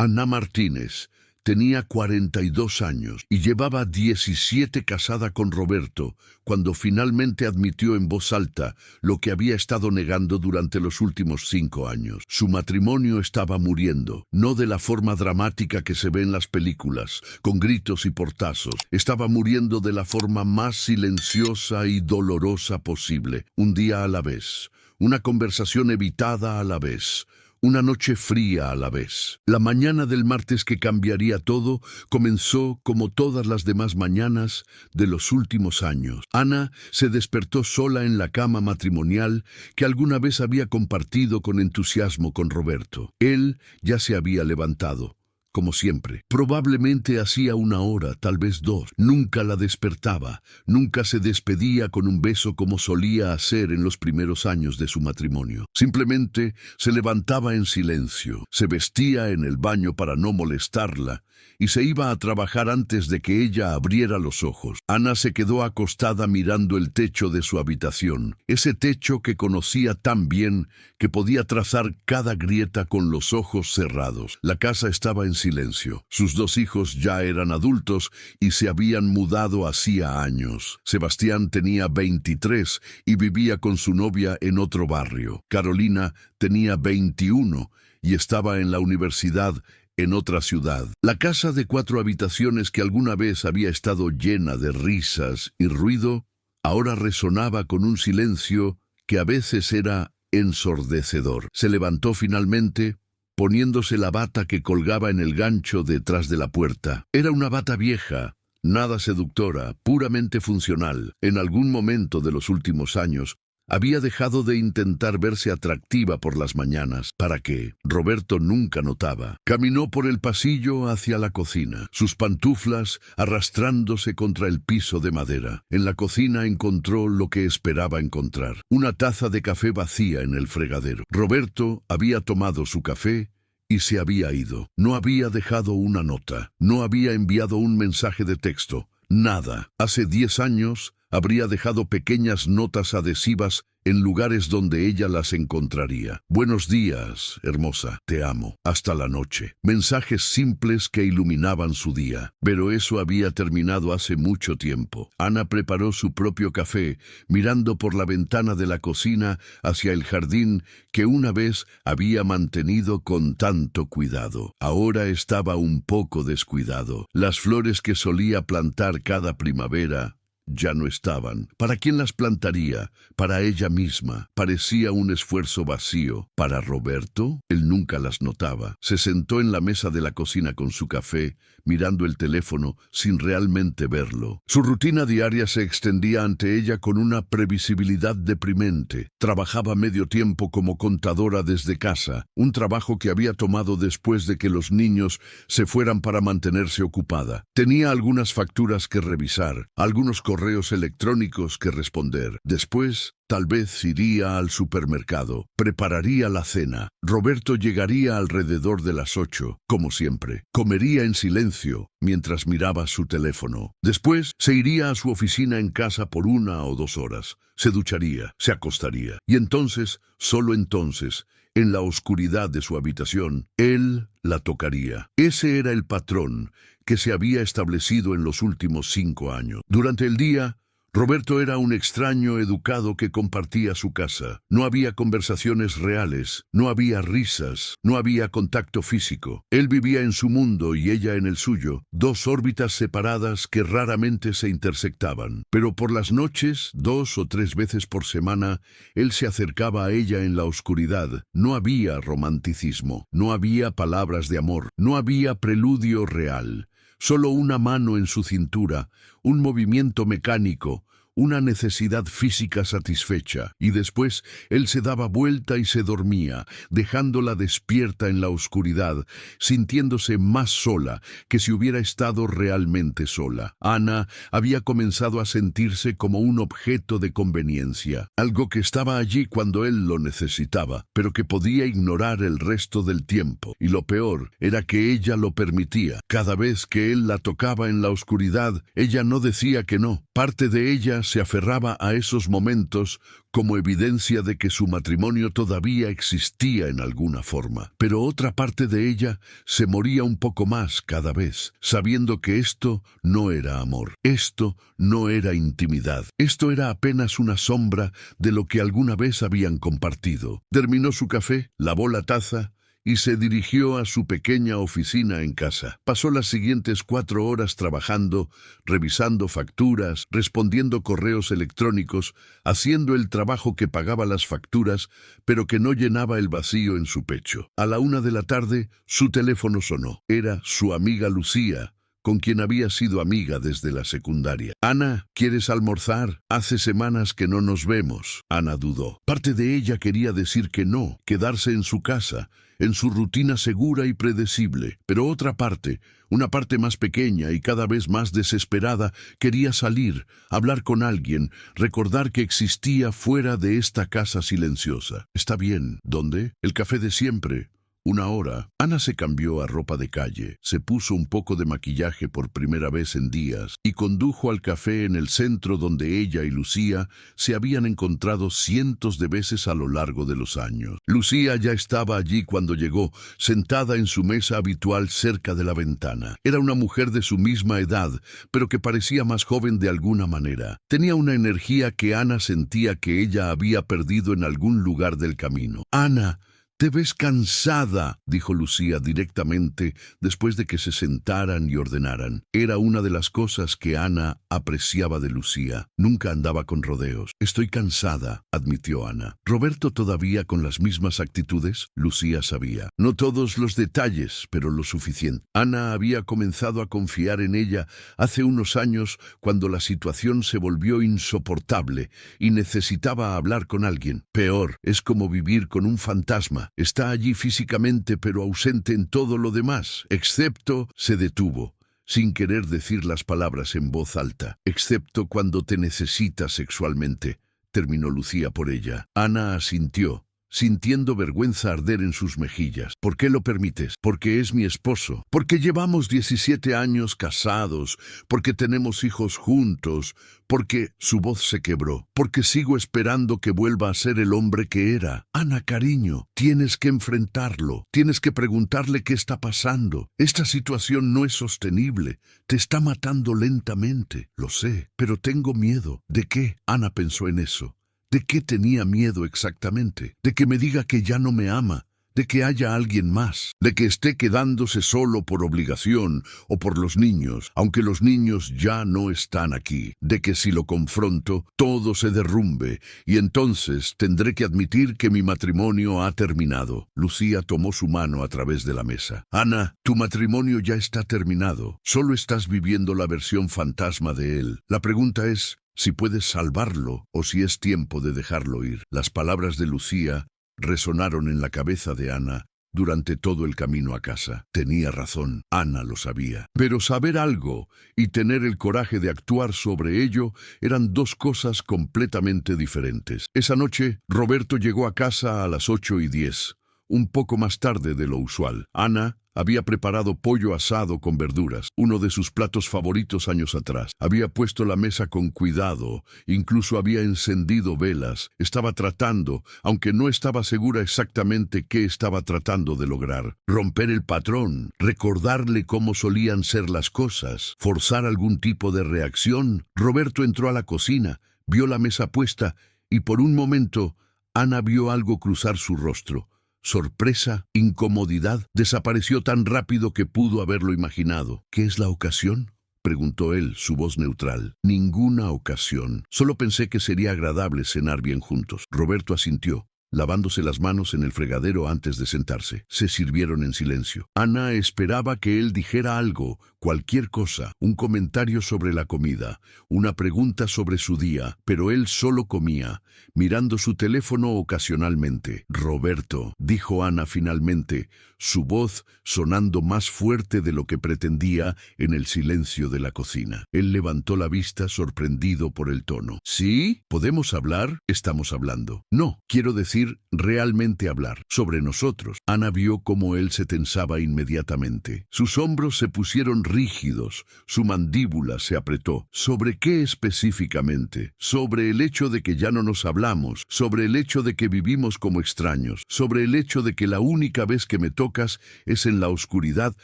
Ana Martínez tenía 42 años y llevaba 17 casada con Roberto, cuando finalmente admitió en voz alta lo que había estado negando durante los últimos 5 años. Su matrimonio estaba muriendo, no de la forma dramática que se ve en las películas, con gritos y portazos. Estaba muriendo de la forma más silenciosa y dolorosa posible, un día a la vez, una conversación evitada a la vez, una noche fría a la vez. La mañana del martes que cambiaría todo comenzó como todas las demás mañanas de los últimos años. Ana se despertó sola en la cama matrimonial que alguna vez había compartido con entusiasmo con Roberto. Él ya se había levantado, como siempre. Probablemente hacía 1 hora, tal vez 2. Nunca la despertaba, nunca se despedía con un beso como solía hacer en los primeros años de su matrimonio. Simplemente se levantaba en silencio, se vestía en el baño para no molestarla y se iba a trabajar antes de que ella abriera los ojos. Ana se quedó acostada mirando el techo de su habitación, ese techo que conocía tan bien que podía trazar cada grieta con los ojos cerrados. La casa estaba en silencio. Sus 2 hijos ya eran adultos y se habían mudado hacía años. Sebastián tenía 23 y vivía con su novia en otro barrio. Carolina tenía 21 y estaba en la universidad en otra ciudad. La casa de 4 habitaciones que alguna vez había estado llena de risas y ruido, ahora resonaba con un silencio que a veces era ensordecedor. Se levantó finalmente, poniéndose la bata que colgaba en el gancho detrás de la puerta. Era una bata vieja, nada seductora, puramente funcional. En algún momento de los últimos años, había dejado de intentar verse atractiva por las mañanas, para que Roberto nunca notaba. Caminó por el pasillo hacia la cocina, sus pantuflas arrastrándose contra el piso de madera. En la cocina encontró lo que esperaba encontrar: una taza de café vacía en el fregadero. Roberto había tomado su café y se había ido. No había dejado una nota, no había enviado un mensaje de texto, nada. Hace 10 años habría dejado pequeñas notas adhesivas en lugares donde ella las encontraría. Buenos días, hermosa, te amo, hasta la noche. Mensajes simples que iluminaban su día. Pero eso había terminado hace mucho tiempo. Ana preparó su propio café, mirando por la ventana de la cocina hacia el jardín que una vez había mantenido con tanto cuidado. Ahora estaba un poco descuidado. Las flores que solía plantar cada primavera ya no estaban. ¿Para quién las plantaría? Para ella misma. Parecía un esfuerzo vacío. ¿Para Roberto? Él nunca las notaba. Se sentó en la mesa de la cocina con su café, mirando el teléfono sin realmente verlo. Su rutina diaria se extendía ante ella con una previsibilidad deprimente. Trabajaba medio tiempo como contadora desde casa, un trabajo que había tomado después de que los niños se fueran para mantenerse ocupada. Tenía algunas facturas que revisar, algunos correos electrónicos que responder. Después, tal vez iría al supermercado, prepararía la cena. Roberto llegaría alrededor de las 8, como siempre. Comería en silencio mientras miraba su teléfono. Después se iría a su oficina en casa por 1 o 2 horas. Se ducharía, se acostaría. Y entonces, solo entonces, en la oscuridad de su habitación, él la tocaría. Ese era el patrón que se había establecido en los últimos 5 años. Durante el día, Roberto era un extraño educado que compartía su casa. No había conversaciones reales, no había risas, no había contacto físico. Él vivía en su mundo y ella en el suyo, 2 órbitas separadas que raramente se intersectaban. Pero por las noches, 2 o 3 veces por semana, él se acercaba a ella en la oscuridad. No había romanticismo, no había palabras de amor, no había preludio real. Solo una mano en su cintura, un movimiento mecánico, una necesidad física satisfecha, y después él se daba vuelta y se dormía, dejándola despierta en la oscuridad, sintiéndose más sola que si hubiera estado realmente sola. Ana había comenzado a sentirse como un objeto de conveniencia, algo que estaba allí cuando él lo necesitaba, pero que podía ignorar el resto del tiempo, y lo peor era que ella lo permitía. Cada vez que él la tocaba en la oscuridad, ella no decía que no. Parte de ella se aferraba a esos momentos como evidencia de que su matrimonio todavía existía en alguna forma. Pero otra parte de ella se moría un poco más cada vez, sabiendo que esto no era amor, esto no era intimidad, esto era apenas una sombra de lo que alguna vez habían compartido. Terminó su café, lavó la taza y se dirigió a su pequeña oficina en casa. Pasó las siguientes 4 horas trabajando, revisando facturas, respondiendo correos electrónicos, haciendo el trabajo que pagaba las facturas, pero que no llenaba el vacío en su pecho. A la 1 de la tarde, su teléfono sonó. Era su amiga Lucía, con quien había sido amiga desde la secundaria. «Ana, ¿quieres almorzar? Hace semanas que no nos vemos». Ana dudó. Parte de ella quería decir que no, quedarse en su casa, en su rutina segura y predecible. Pero otra parte, una parte más pequeña y cada vez más desesperada, quería salir, hablar con alguien, recordar que existía fuera de esta casa silenciosa. «Está bien. ¿Dónde?» «El café de siempre». 1 hora. Ana se cambió a ropa de calle, se puso un poco de maquillaje por primera vez en días y condujo al café en el centro donde ella y Lucía se habían encontrado cientos de veces a lo largo de los años. Lucía ya estaba allí cuando llegó, sentada en su mesa habitual cerca de la ventana. Era una mujer de su misma edad, pero que parecía más joven de alguna manera. Tenía una energía que Ana sentía que ella había perdido en algún lugar del camino. «Ana, te ves cansada», dijo Lucía directamente después de que se sentaran y ordenaran. Era una de las cosas que Ana apreciaba de Lucía. Nunca andaba con rodeos. «Estoy cansada», admitió Ana. «¿Roberto todavía con las mismas actitudes?» Lucía sabía. No todos los detalles, pero lo suficiente. Ana había comenzado a confiar en ella hace unos años cuando la situación se volvió insoportable y necesitaba hablar con alguien. Peor, es como vivir con un fantasma. Está allí físicamente pero ausente en todo lo demás, excepto... Se detuvo, sin querer decir las palabras en voz alta. «Excepto cuando te necesita sexualmente», terminó Lucía por ella. Ana asintió, sintiendo vergüenza arder en sus mejillas. «¿Por qué lo permites?» «Porque es mi esposo. Porque llevamos 17 años casados. Porque tenemos hijos juntos. Porque...» Su voz se quebró. «Porque sigo esperando que vuelva a ser el hombre que era. Ana, cariño, tienes que enfrentarlo. Tienes que preguntarle qué está pasando. Esta situación no es sostenible. Te está matando lentamente. Lo sé, pero tengo miedo». «¿De qué?» Ana pensó en eso. ¿De qué tenía miedo exactamente? ¿De que me diga que ya no me ama? ¿De que haya alguien más? ¿De que esté quedándose solo por obligación o por los niños, aunque los niños ya no están aquí? ¿De que si lo confronto, todo se derrumbe y entonces tendré que admitir que mi matrimonio ha terminado? Lucía tomó su mano a través de la mesa. «Ana, tu matrimonio ya está terminado. Solo estás viviendo la versión fantasma de él. La pregunta es si puedes salvarlo o si es tiempo de dejarlo ir». Las palabras de Lucía resonaron en la cabeza de Ana durante todo el camino a casa. Tenía razón, Ana lo sabía. Pero saber algo y tener el coraje de actuar sobre ello eran dos cosas completamente diferentes. Esa noche, Roberto llegó a casa a las 8:10, un poco más tarde de lo usual. Ana había preparado pollo asado con verduras, uno de sus platos favoritos años atrás. Había puesto la mesa con cuidado, incluso había encendido velas. Estaba tratando, aunque no estaba segura exactamente qué estaba tratando de lograr. Romper el patrón, recordarle cómo solían ser las cosas, forzar algún tipo de reacción. Roberto entró a la cocina, vio la mesa puesta y por un momento Ana vio algo cruzar su rostro. Sorpresa, incomodidad, desapareció tan rápido que pudo haberlo imaginado. «¿Qué es la ocasión?», preguntó él, su voz neutral. «Ninguna ocasión. Solo pensé que sería agradable cenar bien juntos». Roberto asintió, lavándose las manos en el fregadero antes de sentarse. Se sirvieron en silencio. Ana esperaba que él dijera algo, cualquier cosa, un comentario sobre la comida, una pregunta sobre su día, pero él solo comía, mirando su teléfono ocasionalmente. «Roberto», dijo Ana finalmente, su voz sonando más fuerte de lo que pretendía en el silencio de la cocina. Él levantó la vista sorprendido por el tono. «¿Sí? ¿Podemos hablar?» «Estamos hablando». «No, quiero decir, realmente hablar. Sobre nosotros». Ana vio cómo él se tensaba inmediatamente. Sus hombros se pusieron rígidos. Su mandíbula se apretó. ¿Sobre qué específicamente? Sobre el hecho de que ya no nos hablamos, sobre el hecho de que vivimos como extraños, sobre el hecho de que la única vez que me tocas es en la oscuridad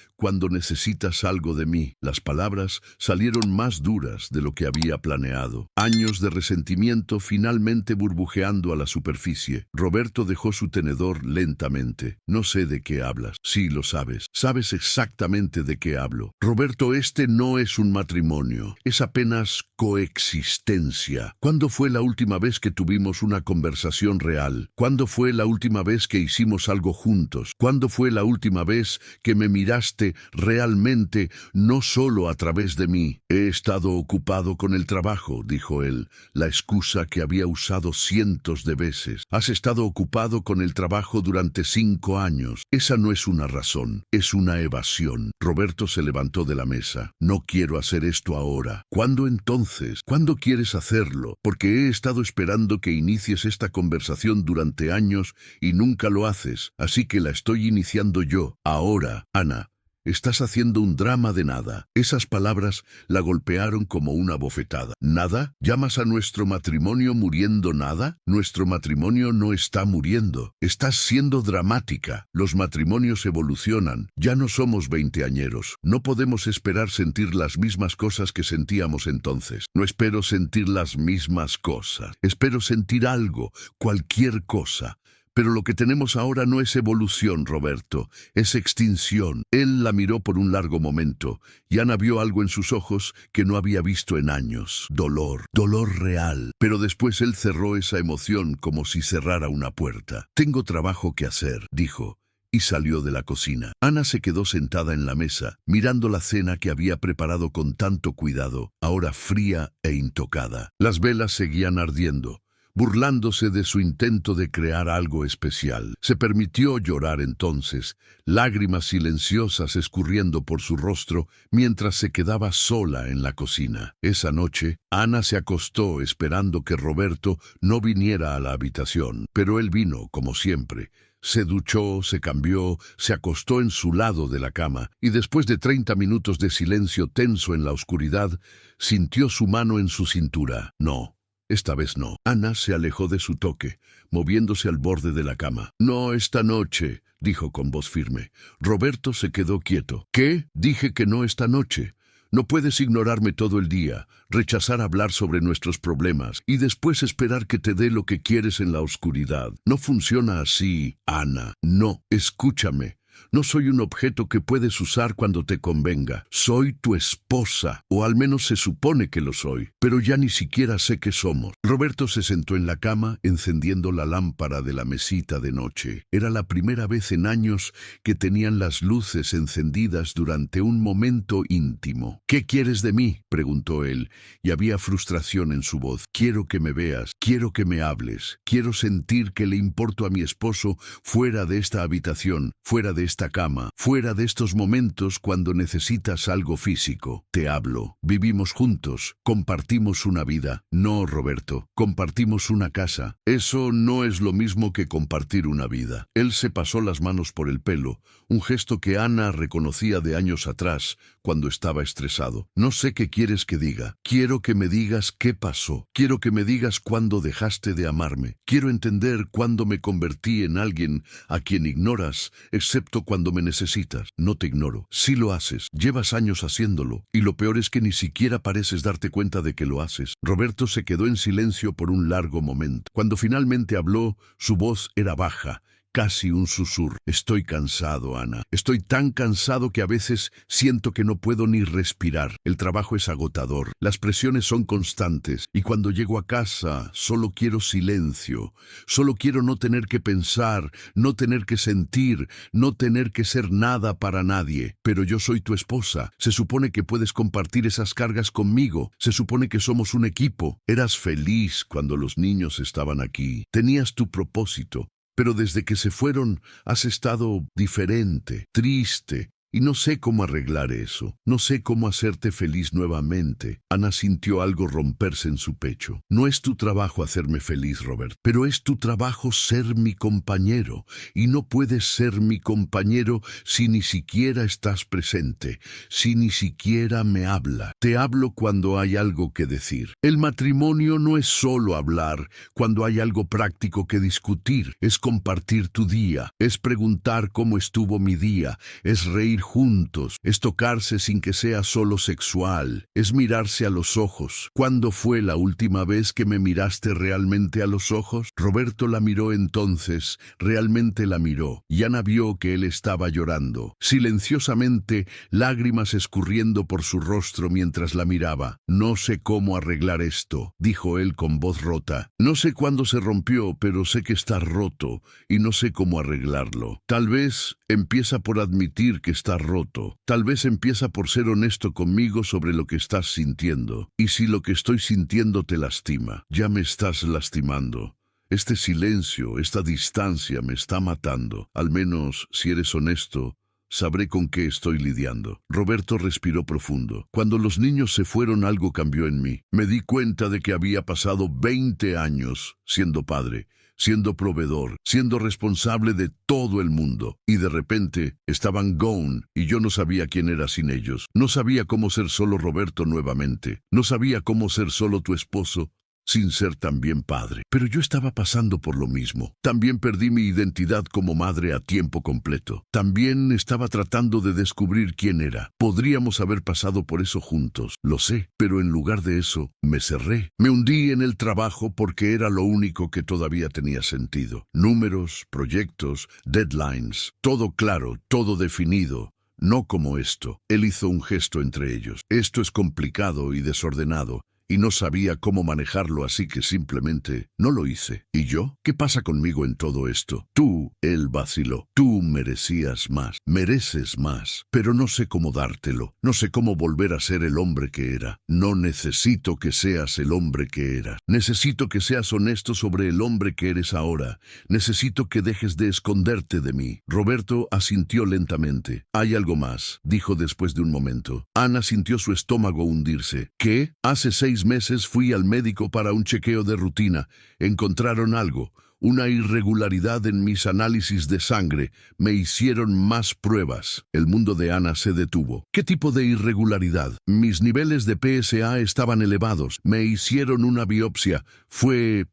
cuando necesitas algo de mí. Las palabras salieron más duras de lo que había planeado. Años de resentimiento finalmente burbujeando a la superficie. Roberto dejó su tenedor lentamente. No sé de qué hablas. Sí, lo sabes. Sabes exactamente de qué hablo. Roberto, este no es un matrimonio. Es apenas coexistencia. ¿Cuándo fue la última vez que tuvimos una conversación real? ¿Cuándo fue la última vez que hicimos algo juntos? ¿Cuándo fue la última vez que me miraste realmente, no solo a través de mí? He estado ocupado con el trabajo, dijo él, la excusa que había usado cientos de veces. Has estado ocupado con el trabajo durante 5 años. Esa no es una razón, es una evasión. Roberto se levantó de la mesa. No quiero hacer esto ahora. ¿Cuándo entonces? ¿Cuándo quieres hacerlo? Porque he estado esperando que inicies esta conversación durante años y nunca lo haces, así que la estoy iniciando yo. Ahora, Ana. Estás haciendo un drama de nada. Esas palabras la golpearon como una bofetada. ¿Nada? ¿Llamas a nuestro matrimonio muriendo nada? Nuestro matrimonio no está muriendo. Estás siendo dramática. Los matrimonios evolucionan. Ya no somos veinteañeros. No podemos esperar sentir las mismas cosas que sentíamos entonces. No espero sentir las mismas cosas. Espero sentir algo, cualquier cosa. Pero lo que tenemos ahora no es evolución, Roberto, es extinción. Él la miró por un largo momento, y Ana vio algo en sus ojos que no había visto en años. Dolor, dolor real. Pero después él cerró esa emoción como si cerrara una puerta. Tengo trabajo que hacer, dijo, y salió de la cocina. Ana se quedó sentada en la mesa, mirando la cena que había preparado con tanto cuidado, ahora fría e intocada. Las velas seguían ardiendo, burlándose de su intento de crear algo especial. Se permitió llorar entonces, lágrimas silenciosas escurriendo por su rostro mientras se quedaba sola en la cocina. Esa noche, Ana se acostó esperando que Roberto no viniera a la habitación, pero él vino, como siempre. Se duchó, se cambió, se acostó en su lado de la cama, y después de 30 minutos de silencio tenso en la oscuridad, sintió su mano en su cintura. No. Esta vez no. Ana se alejó de su toque, moviéndose al borde de la cama. No esta noche, dijo con voz firme. Roberto se quedó quieto. ¿Qué? Dije que no esta noche. No puedes ignorarme todo el día, rechazar hablar sobre nuestros problemas y después esperar que te dé lo que quieres en la oscuridad. No funciona así, Ana. No, escúchame. No soy un objeto que puedes usar cuando te convenga. Soy tu esposa, o al menos se supone que lo soy, pero ya ni siquiera sé qué somos. Roberto se sentó en la cama, encendiendo la lámpara de la mesita de noche. Era la primera vez en años que tenían las luces encendidas durante un momento íntimo. ¿Qué quieres de mí?, preguntó él, y había frustración en su voz. Quiero que me veas, quiero que me hables, quiero sentir que le importo a mi esposo fuera de esta habitación, fuera de esta cama, fuera de estos momentos cuando necesitas algo físico. Te hablo. Vivimos juntos. Compartimos una vida. No, Roberto. Compartimos una casa. Eso no es lo mismo que compartir una vida. Él se pasó las manos por el pelo, un gesto que Ana reconocía de años atrás, cuando estaba estresado. No sé qué quieres que diga. Quiero que me digas qué pasó. Quiero que me digas cuándo dejaste de amarme. Quiero entender cuándo me convertí en alguien a quien ignoras, excepto cuando me necesitas. No te ignoro. Sí lo haces. Llevas años haciéndolo. Y lo peor es que ni siquiera pareces darte cuenta de que lo haces. Roberto se quedó en silencio por un largo momento. Cuando finalmente habló, su voz era baja, casi un susurro. Estoy cansado, Ana. Estoy tan cansado que a veces siento que no puedo ni respirar. El trabajo es agotador. Las presiones son constantes. Y cuando llego a casa, solo quiero silencio. Solo quiero no tener que pensar, no tener que sentir, no tener que ser nada para nadie. Pero yo soy tu esposa. Se supone que puedes compartir esas cargas conmigo. Se supone que somos un equipo. Eras feliz cuando los niños estaban aquí. Tenías tu propósito. Pero desde que se fueron, has estado diferente, triste, Y no sé cómo arreglar eso. No sé cómo hacerte feliz nuevamente. Ana sintió algo romperse en su pecho. No es tu trabajo hacerme feliz, Robert, pero es tu trabajo ser mi compañero. Y no puedes ser mi compañero si ni siquiera estás presente, si ni siquiera me habla. Te hablo cuando hay algo que decir. El matrimonio no es solo hablar, cuando hay algo práctico que discutir. Es compartir tu día, es preguntar cómo estuvo mi día, es reír juntos, es tocarse sin que sea solo sexual, es mirarse a los ojos. ¿Cuándo fue la última vez que me miraste realmente a los ojos? Roberto la miró entonces, realmente la miró, y Ana vio que él estaba llorando, silenciosamente, lágrimas escurriendo por su rostro mientras la miraba. No sé cómo arreglar esto, dijo él con voz rota. No sé cuándo se rompió, pero sé que está roto, y no sé cómo arreglarlo. Tal vez empieza por admitir que está roto. Tal vez empieza por ser honesto conmigo sobre lo que estás sintiendo. Y si lo que estoy sintiendo te lastima, ya me estás lastimando. Este silencio, esta distancia me está matando. Al menos, si eres honesto, sabré con qué estoy lidiando. Roberto respiró profundo. Cuando los niños se fueron, algo cambió en mí. Me di cuenta de que había pasado 20 años siendo padre, siendo proveedor, siendo responsable de todo el mundo. Y de repente estaban gone y yo no sabía quién era sin ellos. No sabía cómo ser solo Roberto nuevamente. No sabía cómo ser solo tu esposo sin ser también padre. Pero yo estaba pasando por lo mismo. También perdí mi identidad como madre a tiempo completo. También estaba tratando de descubrir quién era. Podríamos haber pasado por eso juntos, lo sé, pero en lugar de eso, me cerré. Me hundí en el trabajo porque era lo único que todavía tenía sentido. Números, proyectos, deadlines, todo claro, todo definido. No como esto. Él hizo un gesto entre ellos. Esto es complicado y desordenado. Y no sabía cómo manejarlo, así que simplemente no lo hice. ¿Y yo? ¿Qué pasa conmigo en todo esto? Tú, él vaciló. Tú merecías más. Mereces más. Pero no sé cómo dártelo. No sé cómo volver a ser el hombre que era. No necesito que seas el hombre que eras. Necesito que seas honesto sobre el hombre que eres ahora. Necesito que dejes de esconderte de mí. Roberto asintió lentamente. Hay algo más, dijo después de un momento. Ana sintió su estómago hundirse. ¿Qué? Hace 6 meses fui al médico para un chequeo de rutina. Encontraron algo, una irregularidad en mis análisis de sangre. Me hicieron más pruebas. El mundo de Ana se detuvo. ¿Qué tipo de irregularidad? Mis niveles de PSA estaban elevados. Me hicieron una biopsia. Fue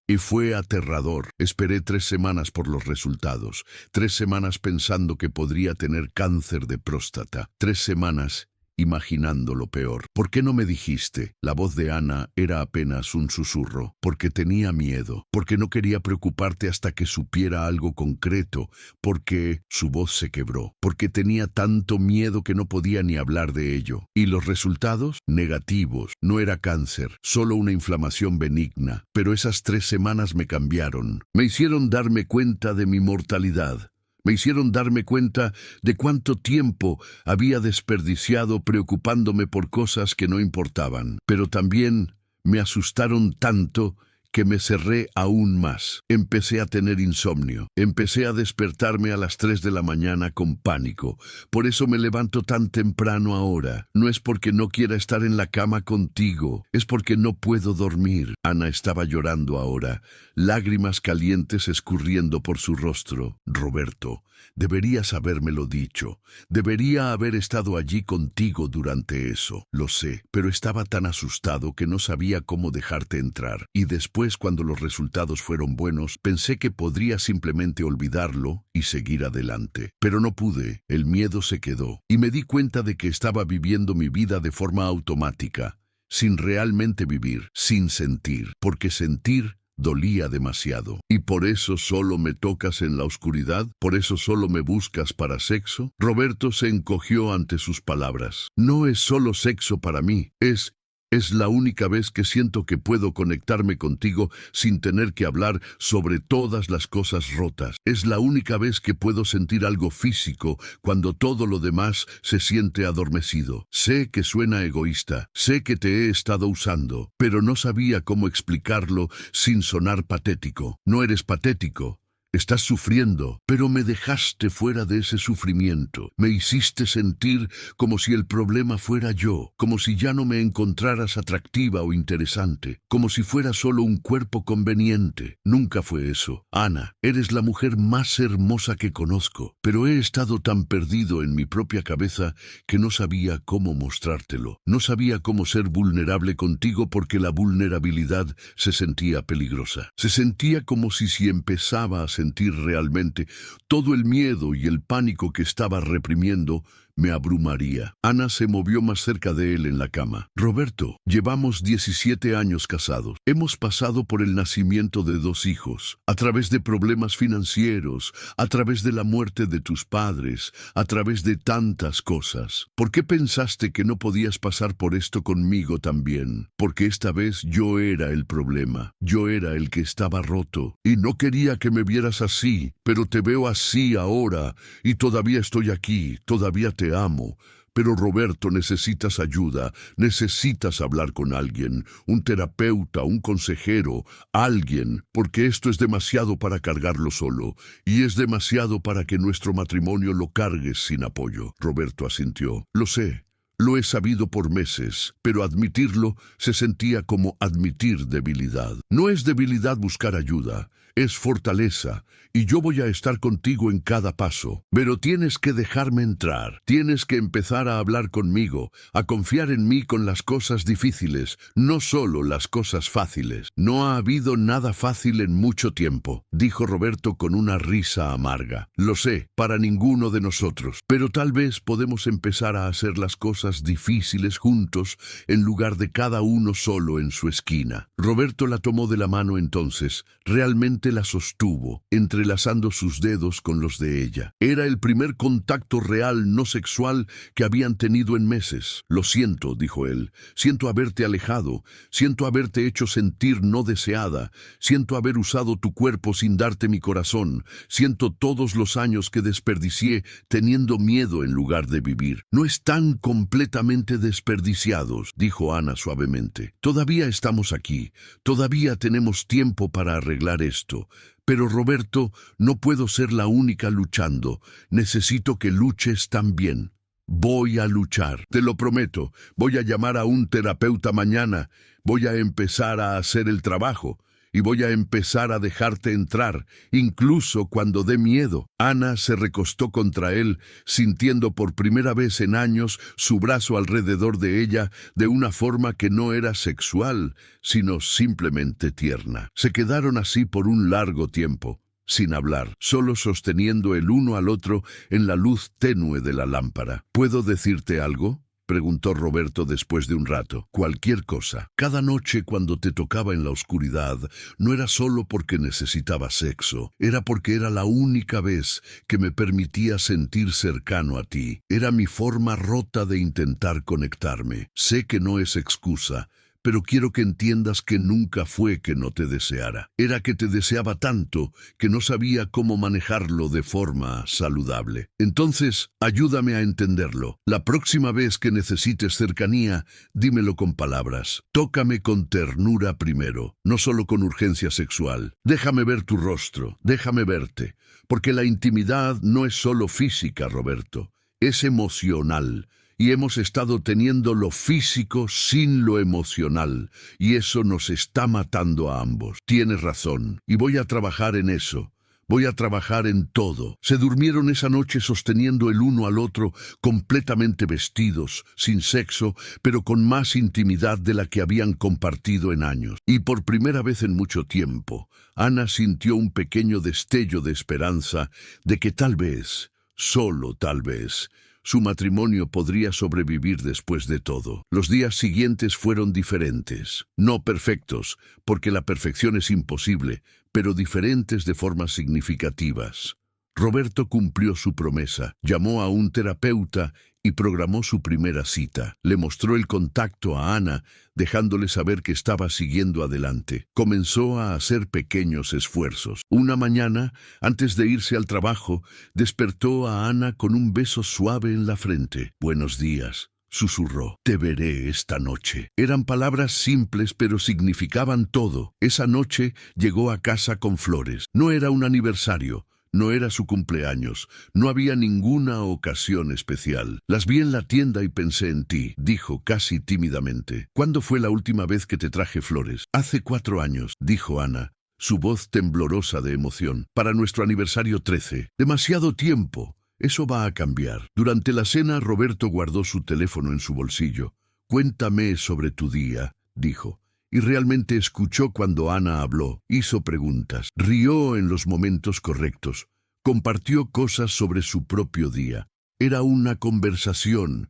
aterrador. Esperé 3 semanas por los resultados. 3 semanas pensando que podría tener cáncer de próstata. 3 semanas imaginando lo peor. ¿Por qué no me dijiste? La voz de Ana era apenas un susurro. Porque tenía miedo. Porque no quería preocuparte hasta que supiera algo concreto. Porque su voz se quebró. Porque tenía tanto miedo que no podía ni hablar de ello. ¿Y los resultados? Negativos. No era cáncer, solo una inflamación benigna. Pero esas 3 semanas me cambiaron. Me hicieron darme cuenta de mi mortalidad. Me hicieron darme cuenta de cuánto tiempo había desperdiciado preocupándome por cosas que no importaban. Pero también me asustaron tanto que me cerré aún más. Empecé a tener insomnio. Empecé a despertarme a las 3 de la mañana con pánico. Por eso me levanto tan temprano ahora. No es porque no quiera estar en la cama contigo. Es porque no puedo dormir. Ana estaba llorando ahora, lágrimas calientes escurriendo por su rostro. Roberto, deberías habérmelo dicho. Debería haber estado allí contigo durante eso. Lo sé, pero estaba tan asustado que no sabía cómo dejarte entrar. Y después, cuando los resultados fueron buenos, pensé que podría simplemente olvidarlo y seguir adelante. Pero no pude. El miedo se quedó. Y me di cuenta de que estaba viviendo mi vida de forma automática, sin realmente vivir, sin sentir. Porque sentir dolía demasiado. ¿Y por eso solo me tocas en la oscuridad? ¿Por eso solo me buscas para sexo? Roberto se encogió ante sus palabras. No es solo sexo para mí, es la única vez que siento que puedo conectarme contigo sin tener que hablar sobre todas las cosas rotas. Es la única vez que puedo sentir algo físico cuando todo lo demás se siente adormecido. Sé que suena egoísta, sé que te he estado usando, pero no sabía cómo explicarlo sin sonar patético. No eres patético. estás sufriendo, pero me dejaste fuera de ese sufrimiento. Me hiciste sentir como si el problema fuera yo, como si ya no me encontraras atractiva o interesante, como si fuera solo un cuerpo conveniente. Nunca fue eso. Ana, eres la mujer más hermosa que conozco, pero he estado tan perdido en mi propia cabeza que no sabía cómo mostrártelo. No sabía cómo ser vulnerable contigo porque la vulnerabilidad se sentía peligrosa. Se sentía como si empezaba a sentir realmente todo el miedo y el pánico que estaba reprimiendo, me abrumaría. Ana se movió más cerca de él en la cama. Roberto, llevamos 17 años casados. Hemos pasado por el nacimiento de 2 hijos, a través de problemas financieros, a través de la muerte de tus padres, a través de tantas cosas. ¿Por qué pensaste que no podías pasar por esto conmigo también? Porque esta vez yo era el problema. Yo era el que estaba roto. Y no quería que me vieras así, pero te veo así ahora, y todavía estoy aquí, todavía te amo. Pero Roberto, necesitas ayuda, necesitas hablar con alguien, un terapeuta, un consejero, alguien, porque esto es demasiado para cargarlo solo, y es demasiado para que nuestro matrimonio lo cargues sin apoyo. Roberto asintió. Lo sé. Lo he sabido por meses, pero admitirlo se sentía como admitir debilidad. No es debilidad buscar ayuda, es fortaleza, y yo voy a estar contigo en cada paso. Pero tienes que dejarme entrar, tienes que empezar a hablar conmigo, a confiar en mí con las cosas difíciles, no solo las cosas fáciles. No ha habido nada fácil en mucho tiempo, dijo Roberto con una risa amarga. Lo sé, para ninguno de nosotros, pero tal vez podemos empezar a hacer las cosas difíciles juntos en lugar de cada uno solo en su esquina. Roberto la tomó de la mano entonces, realmente la sostuvo, entrelazando sus dedos con los de ella. Era el primer contacto real no sexual que habían tenido en meses. Lo siento, dijo él, siento haberte alejado, siento haberte hecho sentir no deseada, siento haber usado tu cuerpo sin darte mi corazón, siento todos los años que desperdicié teniendo miedo en lugar de vivir. No están completamente desperdiciados, dijo Ana suavemente. Todavía estamos aquí, todavía tenemos tiempo para arreglar esto. Pero Roberto, no puedo ser la única luchando. Necesito que luches también. Voy a luchar, te lo prometo. Voy a llamar a un terapeuta mañana. Voy a empezar a hacer el trabajo. Y voy a empezar a dejarte entrar, incluso cuando dé miedo. Ana se recostó contra él, sintiendo por primera vez en años su brazo alrededor de ella de una forma que no era sexual, sino simplemente tierna. Se quedaron así por un largo tiempo, sin hablar, solo sosteniendo el uno al otro en la luz tenue de la lámpara. ¿Puedo decirte algo?, preguntó Roberto después de un rato. Cualquier cosa. Cada noche cuando te tocaba en la oscuridad, no era solo porque necesitaba sexo, era porque era la única vez que me permitía sentir cercano a ti. Era mi forma rota de intentar conectarme. Sé que no es excusa, pero quiero que entiendas que nunca fue que no te deseara. Era que te deseaba tanto que no sabía cómo manejarlo de forma saludable. Entonces, ayúdame a entenderlo. La próxima vez que necesites cercanía, dímelo con palabras. Tócame con ternura primero, no solo con urgencia sexual. Déjame ver tu rostro, déjame verte. Porque la intimidad no es solo física, Roberto. Es emocional. Y hemos estado teniendo lo físico sin lo emocional, y eso nos está matando a ambos. Tienes razón, y voy a trabajar en eso. Voy a trabajar en todo. Se durmieron esa noche sosteniendo el uno al otro, completamente vestidos, sin sexo, pero con más intimidad de la que habían compartido en años. Y por primera vez en mucho tiempo, Ana sintió un pequeño destello de esperanza de que tal vez, solo tal vez, su matrimonio podría sobrevivir después de todo. Los días siguientes fueron diferentes. No perfectos, porque la perfección es imposible, pero diferentes de formas significativas. Roberto cumplió su promesa, llamó a un terapeuta y programó su primera cita. Le mostró el contacto a Ana, dejándole saber que estaba siguiendo adelante. Comenzó a hacer pequeños esfuerzos. Una mañana, antes de irse al trabajo, despertó a Ana con un beso suave en la frente. «Buenos días», susurró. Te veré esta noche. Eran palabras simples, pero significaban todo. Esa noche llegó a casa con flores. No era un aniversario. No era su cumpleaños, no había ninguna ocasión especial. Las vi en la tienda y pensé en ti, dijo casi tímidamente. ¿Cuándo fue la última vez que te traje flores? Hace 4 años, dijo Ana, su voz temblorosa de emoción. Para nuestro aniversario 13. Demasiado tiempo. Eso va a cambiar. Durante la cena, Roberto guardó su teléfono en su bolsillo. Cuéntame sobre tu día, dijo. Y realmente escuchó cuando Ana habló, hizo preguntas, rió en los momentos correctos, compartió cosas sobre su propio día. Era una conversación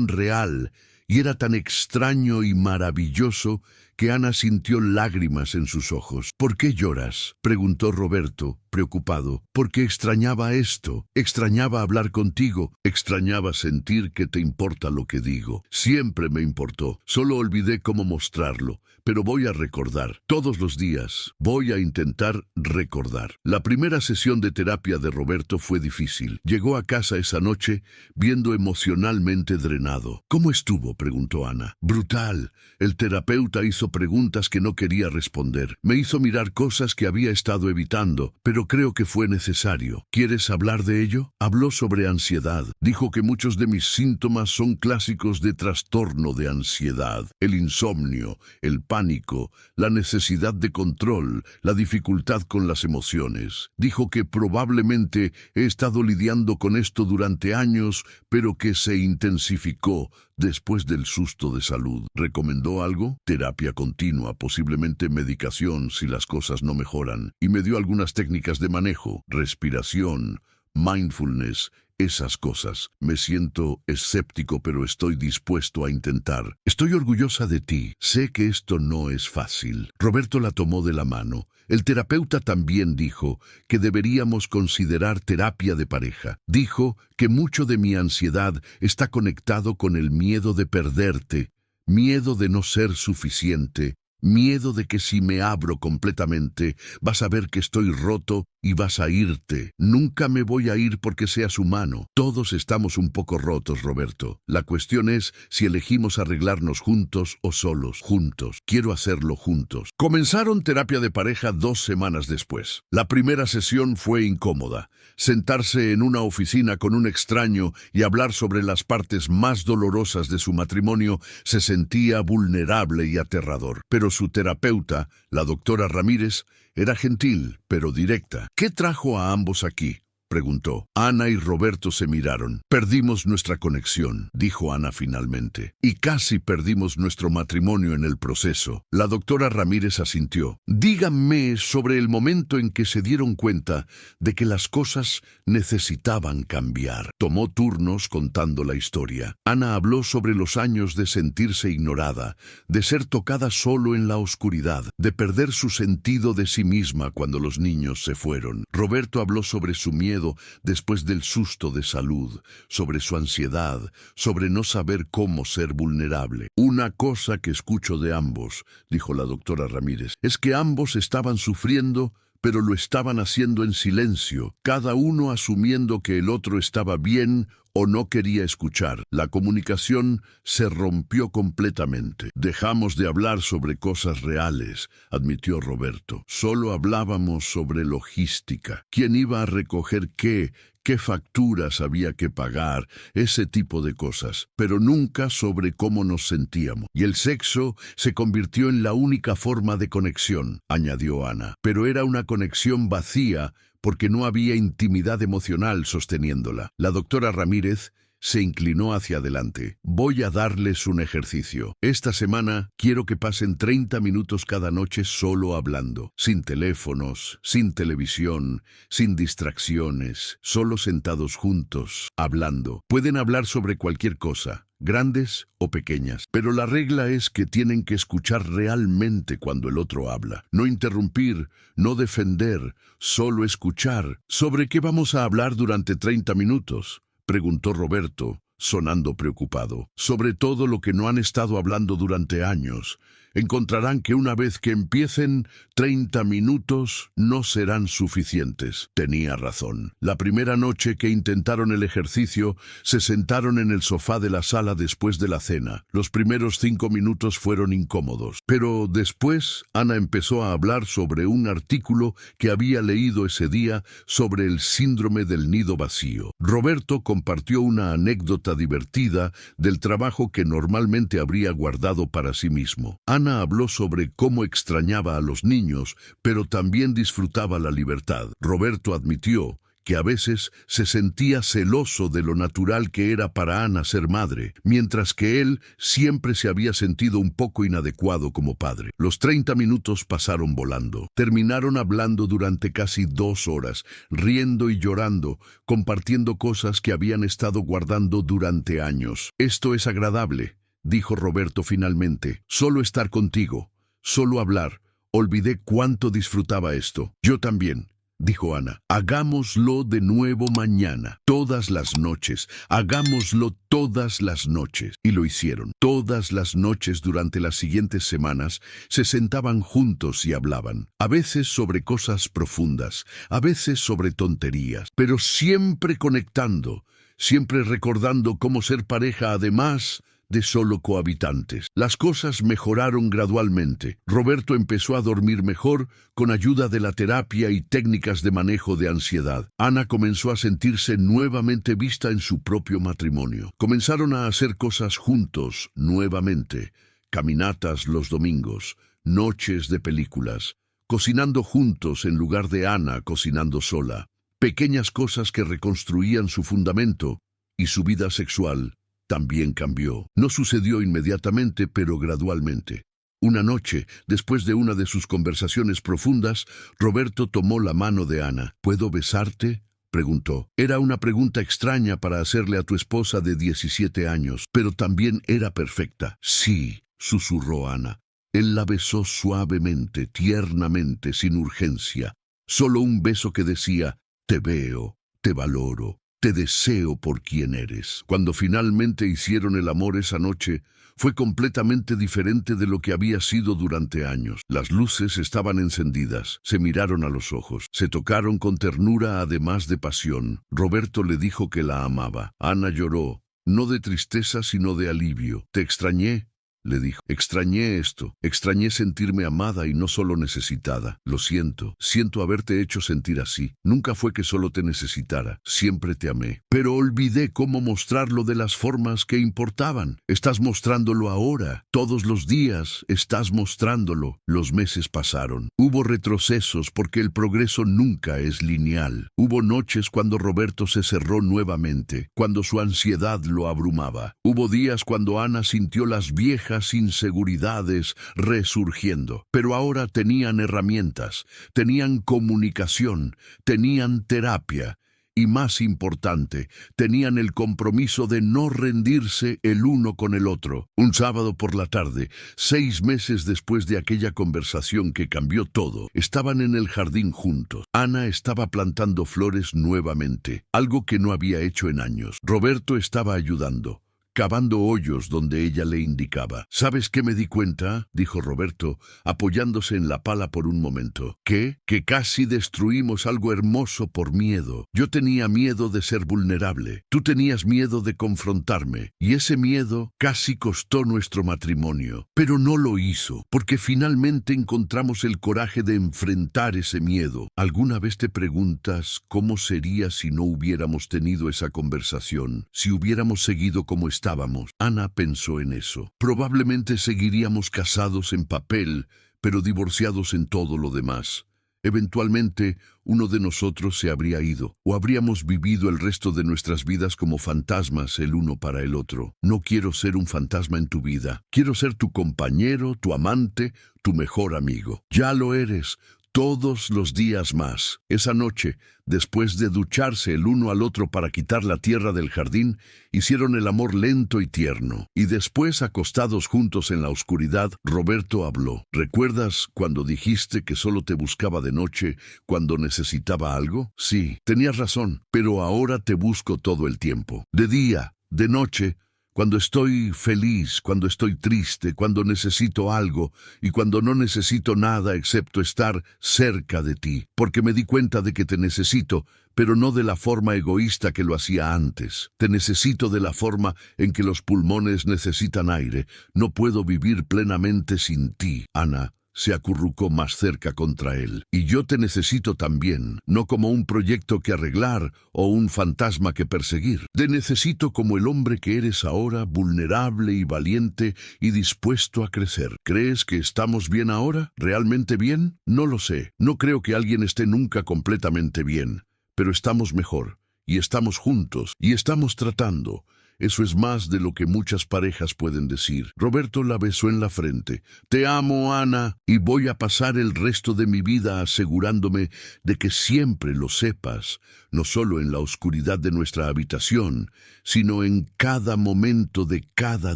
real, y era tan extraño y maravilloso que Ana sintió lágrimas en sus ojos. ¿Por qué lloras?, preguntó Roberto, preocupado. Porque extrañaba esto, extrañaba hablar contigo, extrañaba sentir que te importa lo que digo. Siempre me importó, solo olvidé cómo mostrarlo, pero voy a recordar. Todos los días voy a intentar recordar. La primera sesión de terapia de Roberto fue difícil. Llegó a casa esa noche viendo emocionalmente drenado. ¿Cómo estuvo?, preguntó Ana. Brutal. El terapeuta hizo preguntas que no quería responder. Me hizo mirar cosas que había estado evitando, pero creo que fue necesario. ¿Quieres hablar de ello? Habló sobre ansiedad. Dijo que muchos de mis síntomas son clásicos de trastorno de ansiedad. El insomnio, el pánico, la necesidad de control, la dificultad con las emociones. Dijo que probablemente he estado lidiando con esto durante años, pero que se intensificó después del susto de salud. ¿Recomendó algo? Terapia continua, posiblemente medicación si las cosas no mejoran. Y me dio algunas técnicas de manejo, respiración, mindfulness, esas cosas. Me siento escéptico, pero estoy dispuesto a intentar. Estoy orgullosa de ti. Sé que esto no es fácil. Roberto la tomó de la mano. El terapeuta también dijo que deberíamos considerar terapia de pareja. Dijo que mucho de mi ansiedad está conectado con el miedo de perderte, miedo de no ser suficiente, miedo de que si me abro completamente vas a ver que estoy roto y vas a irte. Nunca me voy a ir porque seas humano. Todos estamos un poco rotos, Roberto. La cuestión es si elegimos arreglarnos juntos o solos. Juntos. Quiero hacerlo juntos. Comenzaron terapia de pareja 2 semanas después. La primera sesión fue incómoda. Sentarse en una oficina con un extraño y hablar sobre las partes más dolorosas de su matrimonio se sentía vulnerable y aterrador. Pero su terapeuta, la doctora Ramírez, era gentil, pero directa. ¿Qué trajo a ambos aquí?, preguntó. Ana y Roberto se miraron. Perdimos nuestra conexión, dijo Ana finalmente. Y casi perdimos nuestro matrimonio en el proceso. La doctora Ramírez asintió. Díganme sobre el momento en que se dieron cuenta de que las cosas necesitaban cambiar. Tomó turnos contando la historia. Ana habló sobre los años de sentirse ignorada, de ser tocada solo en la oscuridad, de perder su sentido de sí misma cuando los niños se fueron. Roberto habló sobre su miedo después del susto de salud, sobre su ansiedad, sobre no saber cómo ser vulnerable. Una cosa que escucho de ambos, dijo la doctora Ramírez, es que ambos estaban sufriendo, pero lo estaban haciendo en silencio, cada uno asumiendo que el otro estaba bien o no quería escuchar. La comunicación se rompió completamente. Dejamos de hablar sobre cosas reales, admitió Roberto. Solo hablábamos sobre logística. ¿Quién iba a recoger qué? ¿Qué facturas había que pagar? Ese tipo de cosas. Pero nunca sobre cómo nos sentíamos. Y el sexo se convirtió en la única forma de conexión, añadió Ana. Pero era una conexión vacía porque no había intimidad emocional sosteniéndola. La doctora Ramírez se inclinó hacia adelante. Voy a darles un ejercicio. Esta semana quiero que pasen 30 minutos cada noche solo hablando. Sin teléfonos, sin televisión, sin distracciones, solo sentados juntos, hablando. Pueden hablar sobre cualquier cosa, grandes o pequeñas, pero la regla es que tienen que escuchar realmente cuando el otro habla. No interrumpir, no defender, solo escuchar. ¿Sobre qué vamos a hablar durante 30 minutos? Preguntó Roberto, sonando preocupado. Sobre todo lo que no han estado hablando durante años. Encontrarán que una vez que empiecen, 30 minutos no serán suficientes. Tenía razón. La primera noche que intentaron el ejercicio, se sentaron en el sofá de la sala después de la cena. Los primeros 5 minutos fueron incómodos. Pero después, Ana empezó a hablar sobre un artículo que había leído ese día sobre el síndrome del nido vacío. Roberto compartió una anécdota divertida del trabajo que normalmente habría guardado para sí mismo. Ana habló sobre cómo extrañaba a los niños, pero también disfrutaba la libertad. Roberto admitió que a veces se sentía celoso de lo natural que era para Ana ser madre, mientras que él siempre se había sentido un poco inadecuado como padre. Los 30 minutos pasaron volando. Terminaron hablando durante casi 2 horas, riendo y llorando, compartiendo cosas que habían estado guardando durante años. «Esto es agradable», dijo Roberto finalmente. «Solo estar contigo, solo hablar. Olvidé cuánto disfrutaba esto». «Yo también», dijo Ana. «Hagámoslo de nuevo mañana, todas las noches. Hagámoslo todas las noches». Y lo hicieron. Todas las noches durante las siguientes semanas se sentaban juntos y hablaban. A veces sobre cosas profundas, a veces sobre tonterías, pero siempre conectando, siempre recordando cómo ser pareja además de solo cohabitantes. Las cosas mejoraron gradualmente. Roberto empezó a dormir mejor con ayuda de la terapia y técnicas de manejo de ansiedad. Ana comenzó a sentirse nuevamente vista en su propio matrimonio. Comenzaron a hacer cosas juntos nuevamente. Caminatas los domingos, noches de películas, cocinando juntos en lugar de Ana cocinando sola. Pequeñas cosas que reconstruían su fundamento y su vida sexual también cambió. No sucedió inmediatamente, pero gradualmente. Una noche, después de una de sus conversaciones profundas, Roberto tomó la mano de Ana. «¿Puedo besarte?», preguntó. Era una pregunta extraña para hacerle a tu esposa de 17 años, pero también era perfecta. «Sí», susurró Ana. Él la besó suavemente, tiernamente, sin urgencia. Solo un beso que decía: «Te veo, te valoro, te deseo por quien eres». Cuando finalmente hicieron el amor esa noche, fue completamente diferente de lo que había sido durante años. Las luces estaban encendidas, se miraron a los ojos, se tocaron con ternura además de pasión. Roberto le dijo que la amaba. Ana lloró, no de tristeza sino de alivio. «Te extrañé», le dijo. «Extrañé esto. Extrañé sentirme amada y no solo necesitada. Lo siento. Siento haberte hecho sentir así. Nunca fue que solo te necesitara. Siempre te amé. Pero olvidé cómo mostrarlo de las formas que importaban. Estás mostrándolo ahora. Todos los días estás mostrándolo». Los meses pasaron. Hubo retrocesos porque el progreso nunca es lineal. Hubo noches cuando Roberto se cerró nuevamente, cuando su ansiedad lo abrumaba. Hubo días cuando Ana sintió las viejas inseguridades resurgiendo, pero ahora tenían herramientas, tenían comunicación, tenían terapia y, más importante, tenían el compromiso de no rendirse el uno con el otro. Un sábado por la tarde, 6 meses después de aquella conversación que cambió todo, estaban en el jardín juntos. Ana estaba plantando flores nuevamente, algo que no había hecho en años. Roberto estaba ayudando, cavando hoyos donde ella le indicaba. «¿Sabes qué me di cuenta?», dijo Roberto, apoyándose en la pala por un momento. «¿Qué? Que casi destruimos algo hermoso por miedo. Yo tenía miedo de ser vulnerable. Tú tenías miedo de confrontarme. Y ese miedo casi costó nuestro matrimonio. Pero no lo hizo, porque finalmente encontramos el coraje de enfrentar ese miedo». ¿Alguna vez te preguntas cómo sería si no hubiéramos tenido esa conversación? Si hubiéramos seguido como estábamos. Ana pensó en eso. Probablemente seguiríamos casados en papel, pero divorciados en todo lo demás. Eventualmente, uno de nosotros se habría ido, o habríamos vivido el resto de nuestras vidas como fantasmas el uno para el otro. No quiero ser un fantasma en tu vida. Quiero ser tu compañero, tu amante, tu mejor amigo. Ya lo eres. Todos los días más. Esa noche, después de ducharse el uno al otro para quitar la tierra del jardín, hicieron el amor lento y tierno. Y después, acostados juntos en la oscuridad, Roberto habló. «¿Recuerdas cuando dijiste que solo te buscaba de noche cuando necesitaba algo? Sí, tenías razón, pero ahora te busco todo el tiempo. De día, de noche, cuando estoy feliz, cuando estoy triste, cuando necesito algo y cuando no necesito nada excepto estar cerca de ti, porque me di cuenta de que te necesito, pero no de la forma egoísta que lo hacía antes. Te necesito de la forma en que los pulmones necesitan aire. No puedo vivir plenamente sin ti, Ana. Se acurrucó más cerca contra él. Y yo te necesito también, no como un proyecto que arreglar o un fantasma que perseguir. Te necesito como el hombre que eres ahora, vulnerable y valiente y dispuesto a crecer. ¿Crees que estamos bien ahora? ¿Realmente bien? No lo sé. No creo que alguien esté nunca completamente bien, pero estamos mejor, y estamos juntos, y estamos tratando. Eso es más de lo que muchas parejas pueden decir. Roberto la besó en la frente. Te amo, Ana, y voy a pasar el resto de mi vida asegurándome de que siempre lo sepas, no solo en la oscuridad de nuestra habitación, sino en cada momento de cada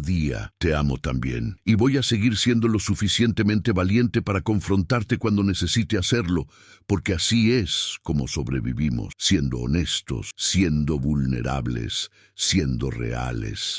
día. Te amo también, y voy a seguir siendo lo suficientemente valiente para confrontarte cuando necesite hacerlo, porque así es como sobrevivimos, siendo honestos, siendo vulnerables, siendo reales.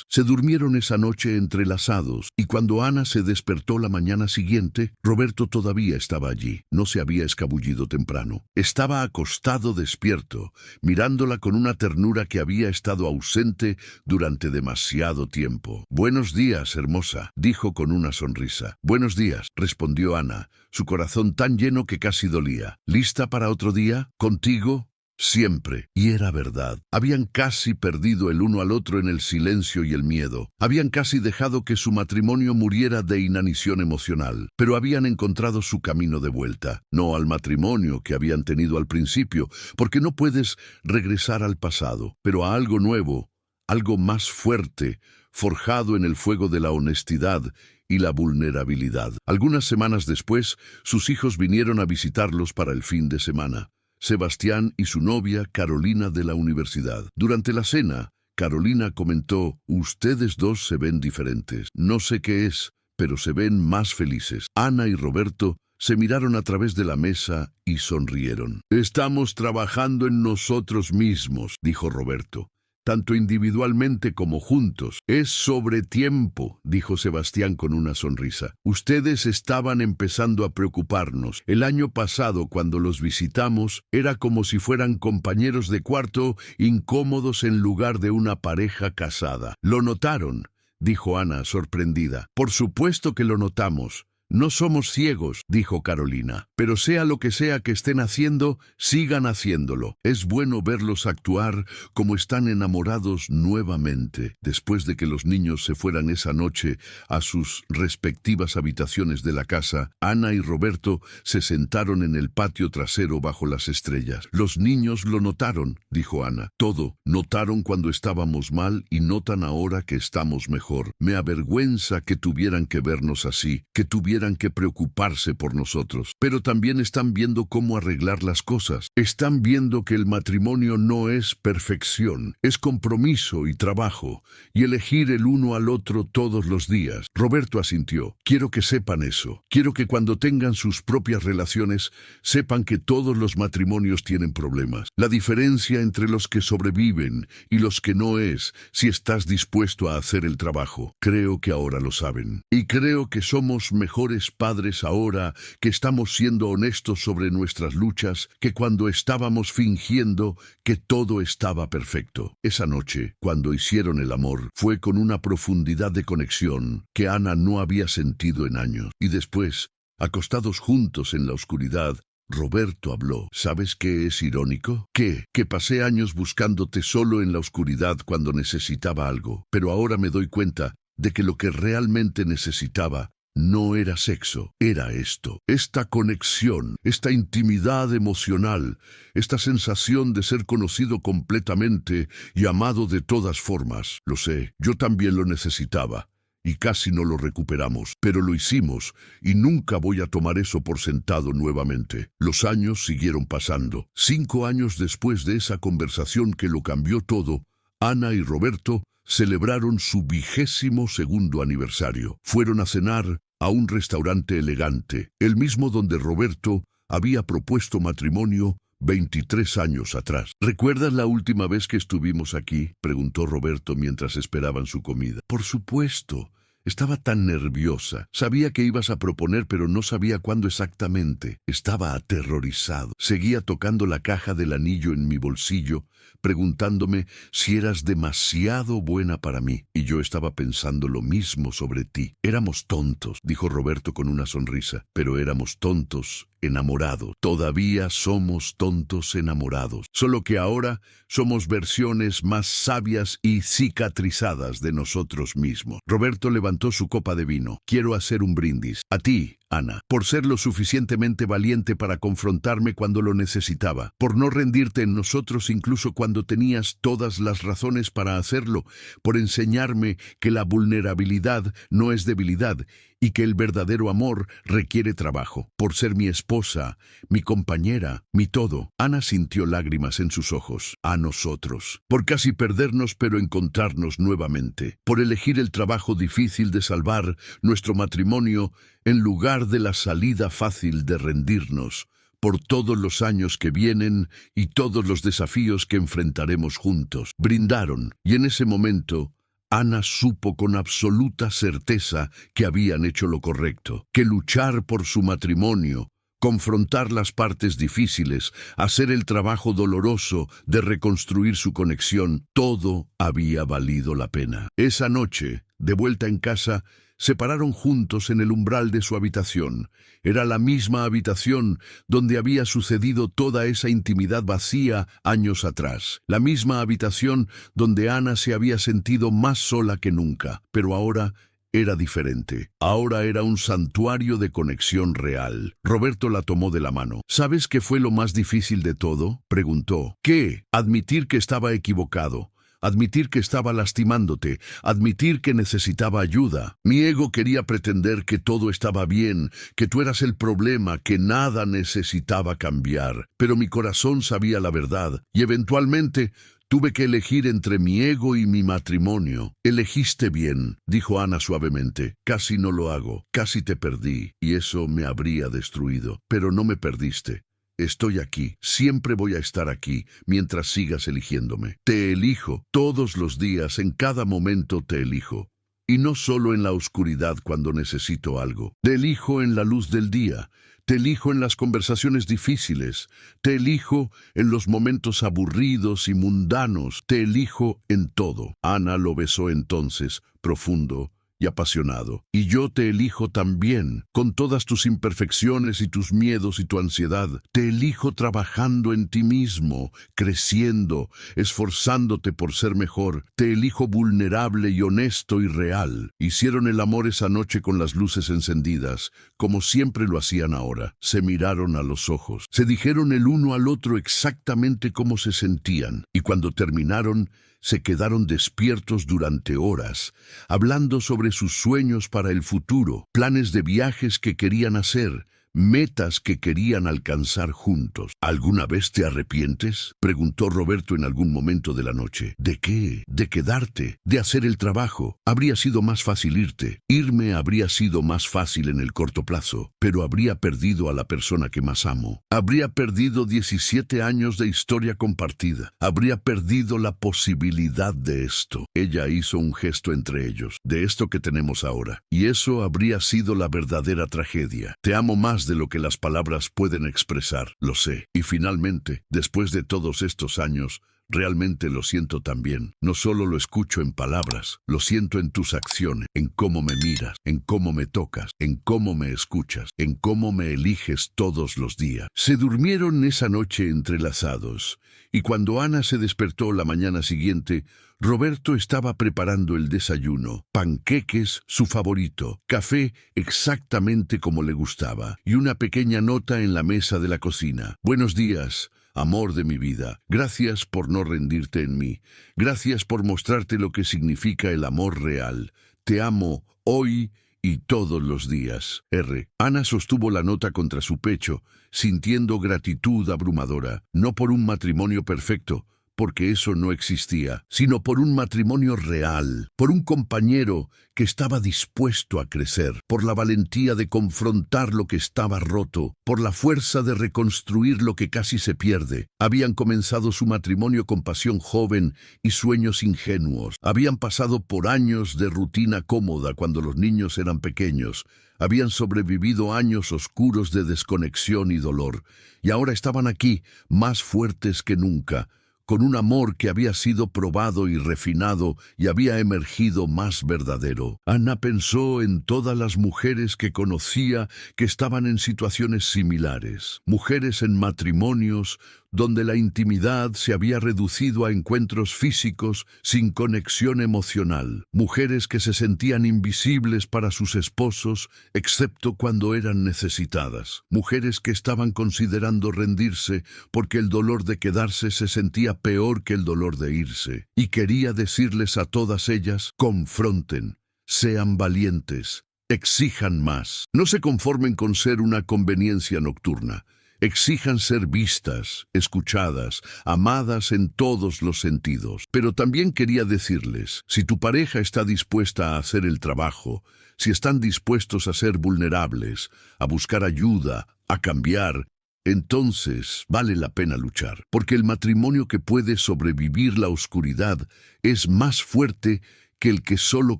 Se durmieron esa noche entrelazados, y cuando Ana se despertó la mañana siguiente, Roberto todavía estaba allí. No se había escabullido temprano. Estaba acostado despierto, mirándola con una ternura que había estado ausente durante demasiado tiempo. «Buenos días, hermosa», dijo con una sonrisa. «Buenos días», respondió Ana, su corazón tan lleno que casi dolía. «¿Lista para otro día? ¿Contigo?» Siempre. Y era verdad. Habían casi perdido el uno al otro en el silencio y el miedo. Habían casi dejado que su matrimonio muriera de inanición emocional. Pero habían encontrado su camino de vuelta. No al matrimonio que habían tenido al principio, porque no puedes regresar al pasado, pero a algo nuevo, algo más fuerte, forjado en el fuego de la honestidad y la vulnerabilidad. Algunas semanas después, sus hijos vinieron a visitarlos para el fin de semana. Sebastián y su novia Carolina de la universidad. Durante la cena, Carolina comentó: «Ustedes dos se ven diferentes. No sé qué es, pero se ven más felices». Ana y Roberto se miraron a través de la mesa y sonrieron. «Estamos trabajando en nosotros mismos», dijo Roberto. «Tanto individualmente como juntos. Es sobre tiempo», dijo Sebastián con una sonrisa. «Ustedes estaban empezando a preocuparnos. El año pasado, cuando los visitamos, era como si fueran compañeros de cuarto incómodos en lugar de una pareja casada». «¿Lo notaron?», dijo Ana, sorprendida. «Por supuesto que lo notamos. No somos ciegos», dijo Carolina. «Pero sea lo que sea que estén haciendo, sigan haciéndolo. Es bueno verlos actuar como están enamorados nuevamente». Después de que los niños se fueran esa noche a sus respectivas habitaciones de la casa, Ana y Roberto se sentaron en el patio trasero bajo las estrellas. «Los niños lo notaron», dijo Ana. «Todo. Notaron cuando estábamos mal y notan ahora que estamos mejor. Me avergüenza que tuvieran que vernos así, que tuvieran que preocuparse por nosotros. Pero también están viendo cómo arreglar las cosas. Están viendo que el matrimonio no es perfección, es compromiso y trabajo, y elegir el uno al otro todos los días». Roberto asintió. «Quiero que sepan eso. Quiero que cuando tengan sus propias relaciones, sepan que todos los matrimonios tienen problemas. La diferencia entre los que sobreviven y los que no es si estás dispuesto a hacer el trabajo. Creo que ahora lo saben. Y creo que somos mejores padres ahora que estamos siendo honestos sobre nuestras luchas que cuando estábamos fingiendo que todo estaba perfecto». Esa noche, cuando hicieron el amor, fue con una profundidad de conexión que Ana no había sentido en años. Y después, acostados juntos en la oscuridad, Roberto habló. «¿Sabes qué es irónico? Que pasé años buscándote solo en la oscuridad cuando necesitaba algo, pero ahora me doy cuenta de que lo que realmente necesitaba no era sexo, era esto, esta conexión, esta intimidad emocional, esta sensación de ser conocido completamente y amado de todas formas. Lo sé, yo también lo necesitaba, y casi no lo recuperamos, pero lo hicimos, y nunca voy a tomar eso por sentado nuevamente». Los años siguieron pasando. 5 años después de esa conversación que lo cambió todo, Ana y Roberto celebraron su 22º aniversario. Fueron a cenar a un restaurante elegante, el mismo donde Roberto había propuesto matrimonio 23 años atrás. ¿Recuerdas la última vez que estuvimos aquí?, preguntó Roberto mientras esperaban su comida. Por supuesto. Estaba tan nerviosa. Sabía que ibas a proponer, pero no sabía cuándo exactamente. Estaba aterrorizado. Seguía tocando la caja del anillo en mi bolsillo, preguntándome si eras demasiado buena para mí. Y yo estaba pensando lo mismo sobre ti. Éramos tontos, dijo Roberto con una sonrisa, pero éramos tontos enamorados. Todavía somos tontos enamorados. Solo que ahora somos versiones más sabias y cicatrizadas de nosotros mismos. Roberto levantó su copa de vino. Quiero hacer un brindis. A ti, Ana, por ser lo suficientemente valiente para confrontarme cuando lo necesitaba, por no rendirte en nosotros incluso cuando tenías todas las razones para hacerlo, por enseñarme que la vulnerabilidad no es debilidad y que el verdadero amor requiere trabajo, por ser mi esposa, mi compañera, mi todo. Ana sintió lágrimas en sus ojos. A nosotros. Por casi perdernos pero encontrarnos nuevamente. Por elegir el trabajo difícil de salvar nuestro matrimonio en lugar de la salida fácil de rendirnos. Por todos los años que vienen y todos los desafíos que enfrentaremos juntos. Brindaron, y en ese momento Ana supo con absoluta certeza que habían hecho lo correcto, que luchar por su matrimonio, confrontar las partes difíciles, hacer el trabajo doloroso de reconstruir su conexión, todo había valido la pena. Esa noche, de vuelta en casa, se pararon juntos en el umbral de su habitación. Era la misma habitación donde había sucedido toda esa intimidad vacía años atrás. La misma habitación donde Ana se había sentido más sola que nunca. Pero ahora era diferente. Ahora era un santuario de conexión real. Roberto la tomó de la mano. ¿Sabes qué fue lo más difícil de todo?, preguntó. ¿Qué? Admitir que estaba equivocado. Admitir que estaba lastimándote, admitir que necesitaba ayuda. Mi ego quería pretender que todo estaba bien, que tú eras el problema, que nada necesitaba cambiar. Pero mi corazón sabía la verdad, y eventualmente tuve que elegir entre mi ego y mi matrimonio. Elegiste bien, dijo Ana suavemente. Casi no lo hago, casi te perdí, y eso me habría destruido. Pero no me perdiste. Estoy aquí, siempre voy a estar aquí, mientras sigas eligiéndome. Te elijo, todos los días, en cada momento te elijo. Y no solo en la oscuridad cuando necesito algo. Te elijo en la luz del día. Te elijo en las conversaciones difíciles. Te elijo en los momentos aburridos y mundanos. Te elijo en todo. Ana lo besó entonces, profundo y apasionado. Y yo te elijo también, con todas tus imperfecciones y tus miedos y tu ansiedad. Te elijo trabajando en ti mismo, creciendo, esforzándote por ser mejor. Te elijo vulnerable y honesto y real. Hicieron el amor esa noche con las luces encendidas, como siempre lo hacían ahora. Se miraron a los ojos. Se dijeron el uno al otro exactamente cómo se sentían. Y cuando terminaron, se quedaron despiertos durante horas, hablando sobre sus sueños para el futuro, planes de viajes que querían hacer, metas que querían alcanzar juntos. ¿Alguna vez te arrepientes?, preguntó Roberto en algún momento de la noche. ¿De qué? ¿De quedarte? ¿De hacer el trabajo? Habría sido más fácil irte. Irme habría sido más fácil en el corto plazo, pero habría perdido a la persona que más amo. Habría perdido 17 años de historia compartida. Habría perdido la posibilidad de esto. Ella hizo un gesto entre ellos, de esto que tenemos ahora. Y eso habría sido la verdadera tragedia. Te amo más de lo que las palabras pueden expresar, lo sé. Y finalmente, después de todos estos años, realmente lo siento también. No solo lo escucho en palabras, lo siento en tus acciones, en cómo me miras, en cómo me tocas, en cómo me escuchas, en cómo me eliges todos los días. Se durmieron esa noche entrelazados, y cuando Ana se despertó la mañana siguiente, Roberto estaba preparando el desayuno, panqueques, su favorito, café exactamente como le gustaba, y una pequeña nota en la mesa de la cocina. Buenos días, amor de mi vida. Gracias por no rendirte en mí. Gracias por mostrarte lo que significa el amor real. Te amo hoy y todos los días. R. Ana sostuvo la nota contra su pecho, sintiendo gratitud abrumadora, no por un matrimonio perfecto, porque eso no existía, sino por un matrimonio real, por un compañero que estaba dispuesto a crecer, por la valentía de confrontar lo que estaba roto, por la fuerza de reconstruir lo que casi se pierde. Habían comenzado su matrimonio con pasión joven y sueños ingenuos. Habían pasado por años de rutina cómoda cuando los niños eran pequeños. Habían sobrevivido años oscuros de desconexión y dolor, y ahora estaban aquí, más fuertes que nunca, con un amor que había sido probado y refinado y había emergido más verdadero. Ana pensó en todas las mujeres que conocía que estaban en situaciones similares, mujeres en matrimonios donde la intimidad se había reducido a encuentros físicos sin conexión emocional, mujeres que se sentían invisibles para sus esposos excepto cuando eran necesitadas, mujeres que estaban considerando rendirse porque el dolor de quedarse se sentía peor que el dolor de irse. Y quería decirles a todas ellas: confronten, sean valientes, exijan más. No se conformen con ser una conveniencia nocturna. Exijan ser vistas, escuchadas, amadas en todos los sentidos. Pero también quería decirles, si tu pareja está dispuesta a hacer el trabajo, si están dispuestos a ser vulnerables, a buscar ayuda, a cambiar, entonces vale la pena luchar. Porque el matrimonio que puede sobrevivir la oscuridad es más fuerte que el que solo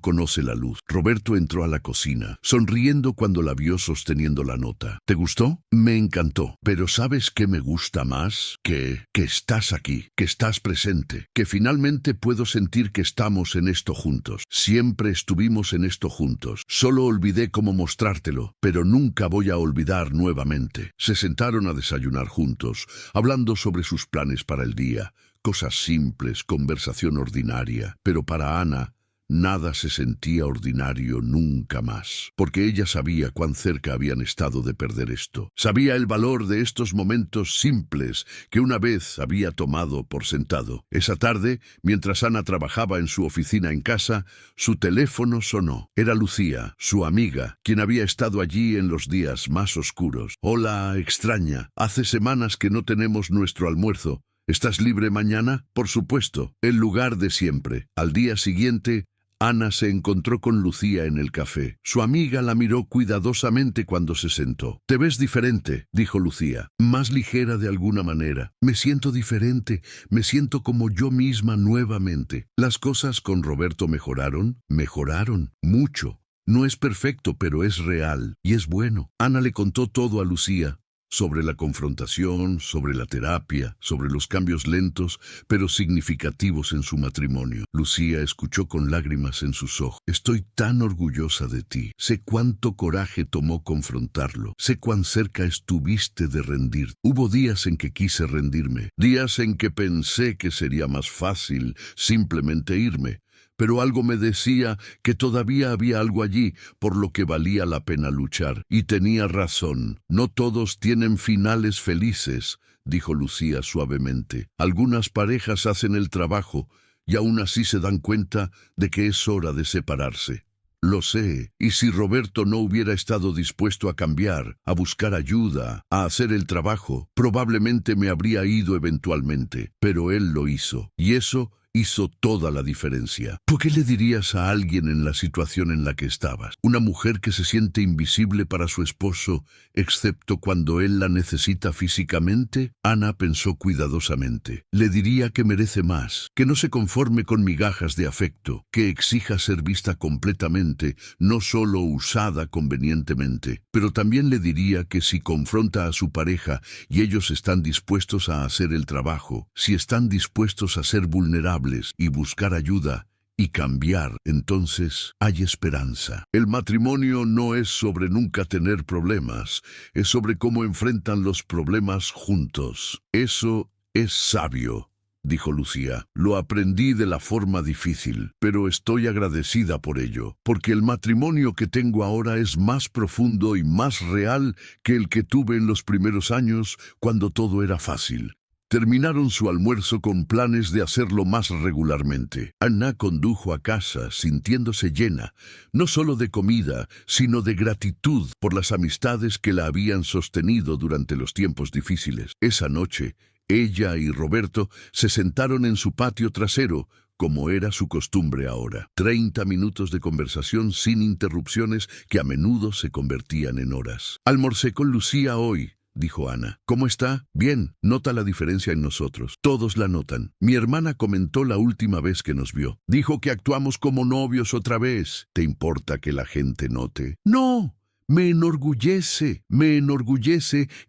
conoce la luz. Roberto entró a la cocina, sonriendo cuando la vio sosteniendo la nota. ¿Te gustó? Me encantó. Pero ¿sabes qué me gusta más? Que estás aquí, que estás presente, que finalmente puedo sentir que estamos en esto juntos. Siempre estuvimos en esto juntos. Solo olvidé cómo mostrártelo, pero nunca voy a olvidar nuevamente. Se sentaron a desayunar juntos, hablando sobre sus planes para el día. Cosas simples, conversación ordinaria. Pero para Ana, nada se sentía ordinario nunca más, porque ella sabía cuán cerca habían estado de perder esto. Sabía el valor de estos momentos simples que una vez había tomado por sentado. Esa tarde, mientras Ana trabajaba en su oficina en casa, su teléfono sonó. Era Lucía, su amiga, quien había estado allí en los días más oscuros. Hola, extraña. Hace semanas que no tenemos nuestro almuerzo. ¿Estás libre mañana? Por supuesto, el lugar de siempre. Al día siguiente, Ana se encontró con Lucía en el café. Su amiga la miró cuidadosamente cuando se sentó. «Te ves diferente», dijo Lucía, «más ligera de alguna manera. Me siento diferente, me siento como yo misma nuevamente». «¿Las cosas con Roberto mejoraron?» «Mejoraron, mucho. No es perfecto, pero es real, y es bueno». Ana le contó todo a Lucía. Sobre la confrontación, sobre la terapia, sobre los cambios lentos, pero significativos en su matrimonio. Lucía escuchó con lágrimas en sus ojos. «Estoy tan orgullosa de ti. Sé cuánto coraje tomó confrontarlo. Sé cuán cerca estuviste de rendir. Hubo días en que quise rendirme, días en que pensé que sería más fácil simplemente irme. Pero algo me decía que todavía había algo allí por lo que valía la pena luchar. Y tenía razón. No todos tienen finales felices», dijo Lucía suavemente. «Algunas parejas hacen el trabajo y aún así se dan cuenta de que es hora de separarse». «Lo sé, y si Roberto no hubiera estado dispuesto a cambiar, a buscar ayuda, a hacer el trabajo, probablemente me habría ido eventualmente. Pero él lo hizo, y eso hizo toda la diferencia». «¿Por qué le dirías a alguien en la situación en la que estabas? Una mujer que se siente invisible para su esposo, excepto cuando él la necesita físicamente». Ana pensó cuidadosamente. «Le diría que merece más, que no se conforme con migajas de afecto, que exija ser vista completamente, no solo usada convenientemente. Pero también le diría que si confronta a su pareja y ellos están dispuestos a hacer el trabajo, si están dispuestos a ser vulnerables y buscar ayuda y cambiar, entonces hay esperanza. El matrimonio no es sobre nunca tener problemas, es sobre cómo enfrentan los problemas juntos. Eso es sabio», dijo Lucía. «Lo aprendí de la forma difícil, pero estoy agradecida por ello, porque el matrimonio que tengo ahora es más profundo y más real que el que tuve en los primeros años cuando todo era fácil». Terminaron su almuerzo con planes de hacerlo más regularmente. Ana condujo a casa sintiéndose llena, no solo de comida, sino de gratitud por las amistades que la habían sostenido durante los tiempos difíciles. Esa noche, Ella y Roberto se sentaron en su patio trasero, como era su costumbre ahora. 30 minutos de conversación sin interrupciones que a menudo se convertían en horas. «Almorcé con Lucía hoy», dijo Ana. «¿Cómo está?» «Bien. Nota la diferencia en nosotros. Todos la notan. Mi hermana comentó la última vez que nos vio. Dijo que actuamos como novios otra vez. ¿Te importa que la gente note?» «No. Me enorgullece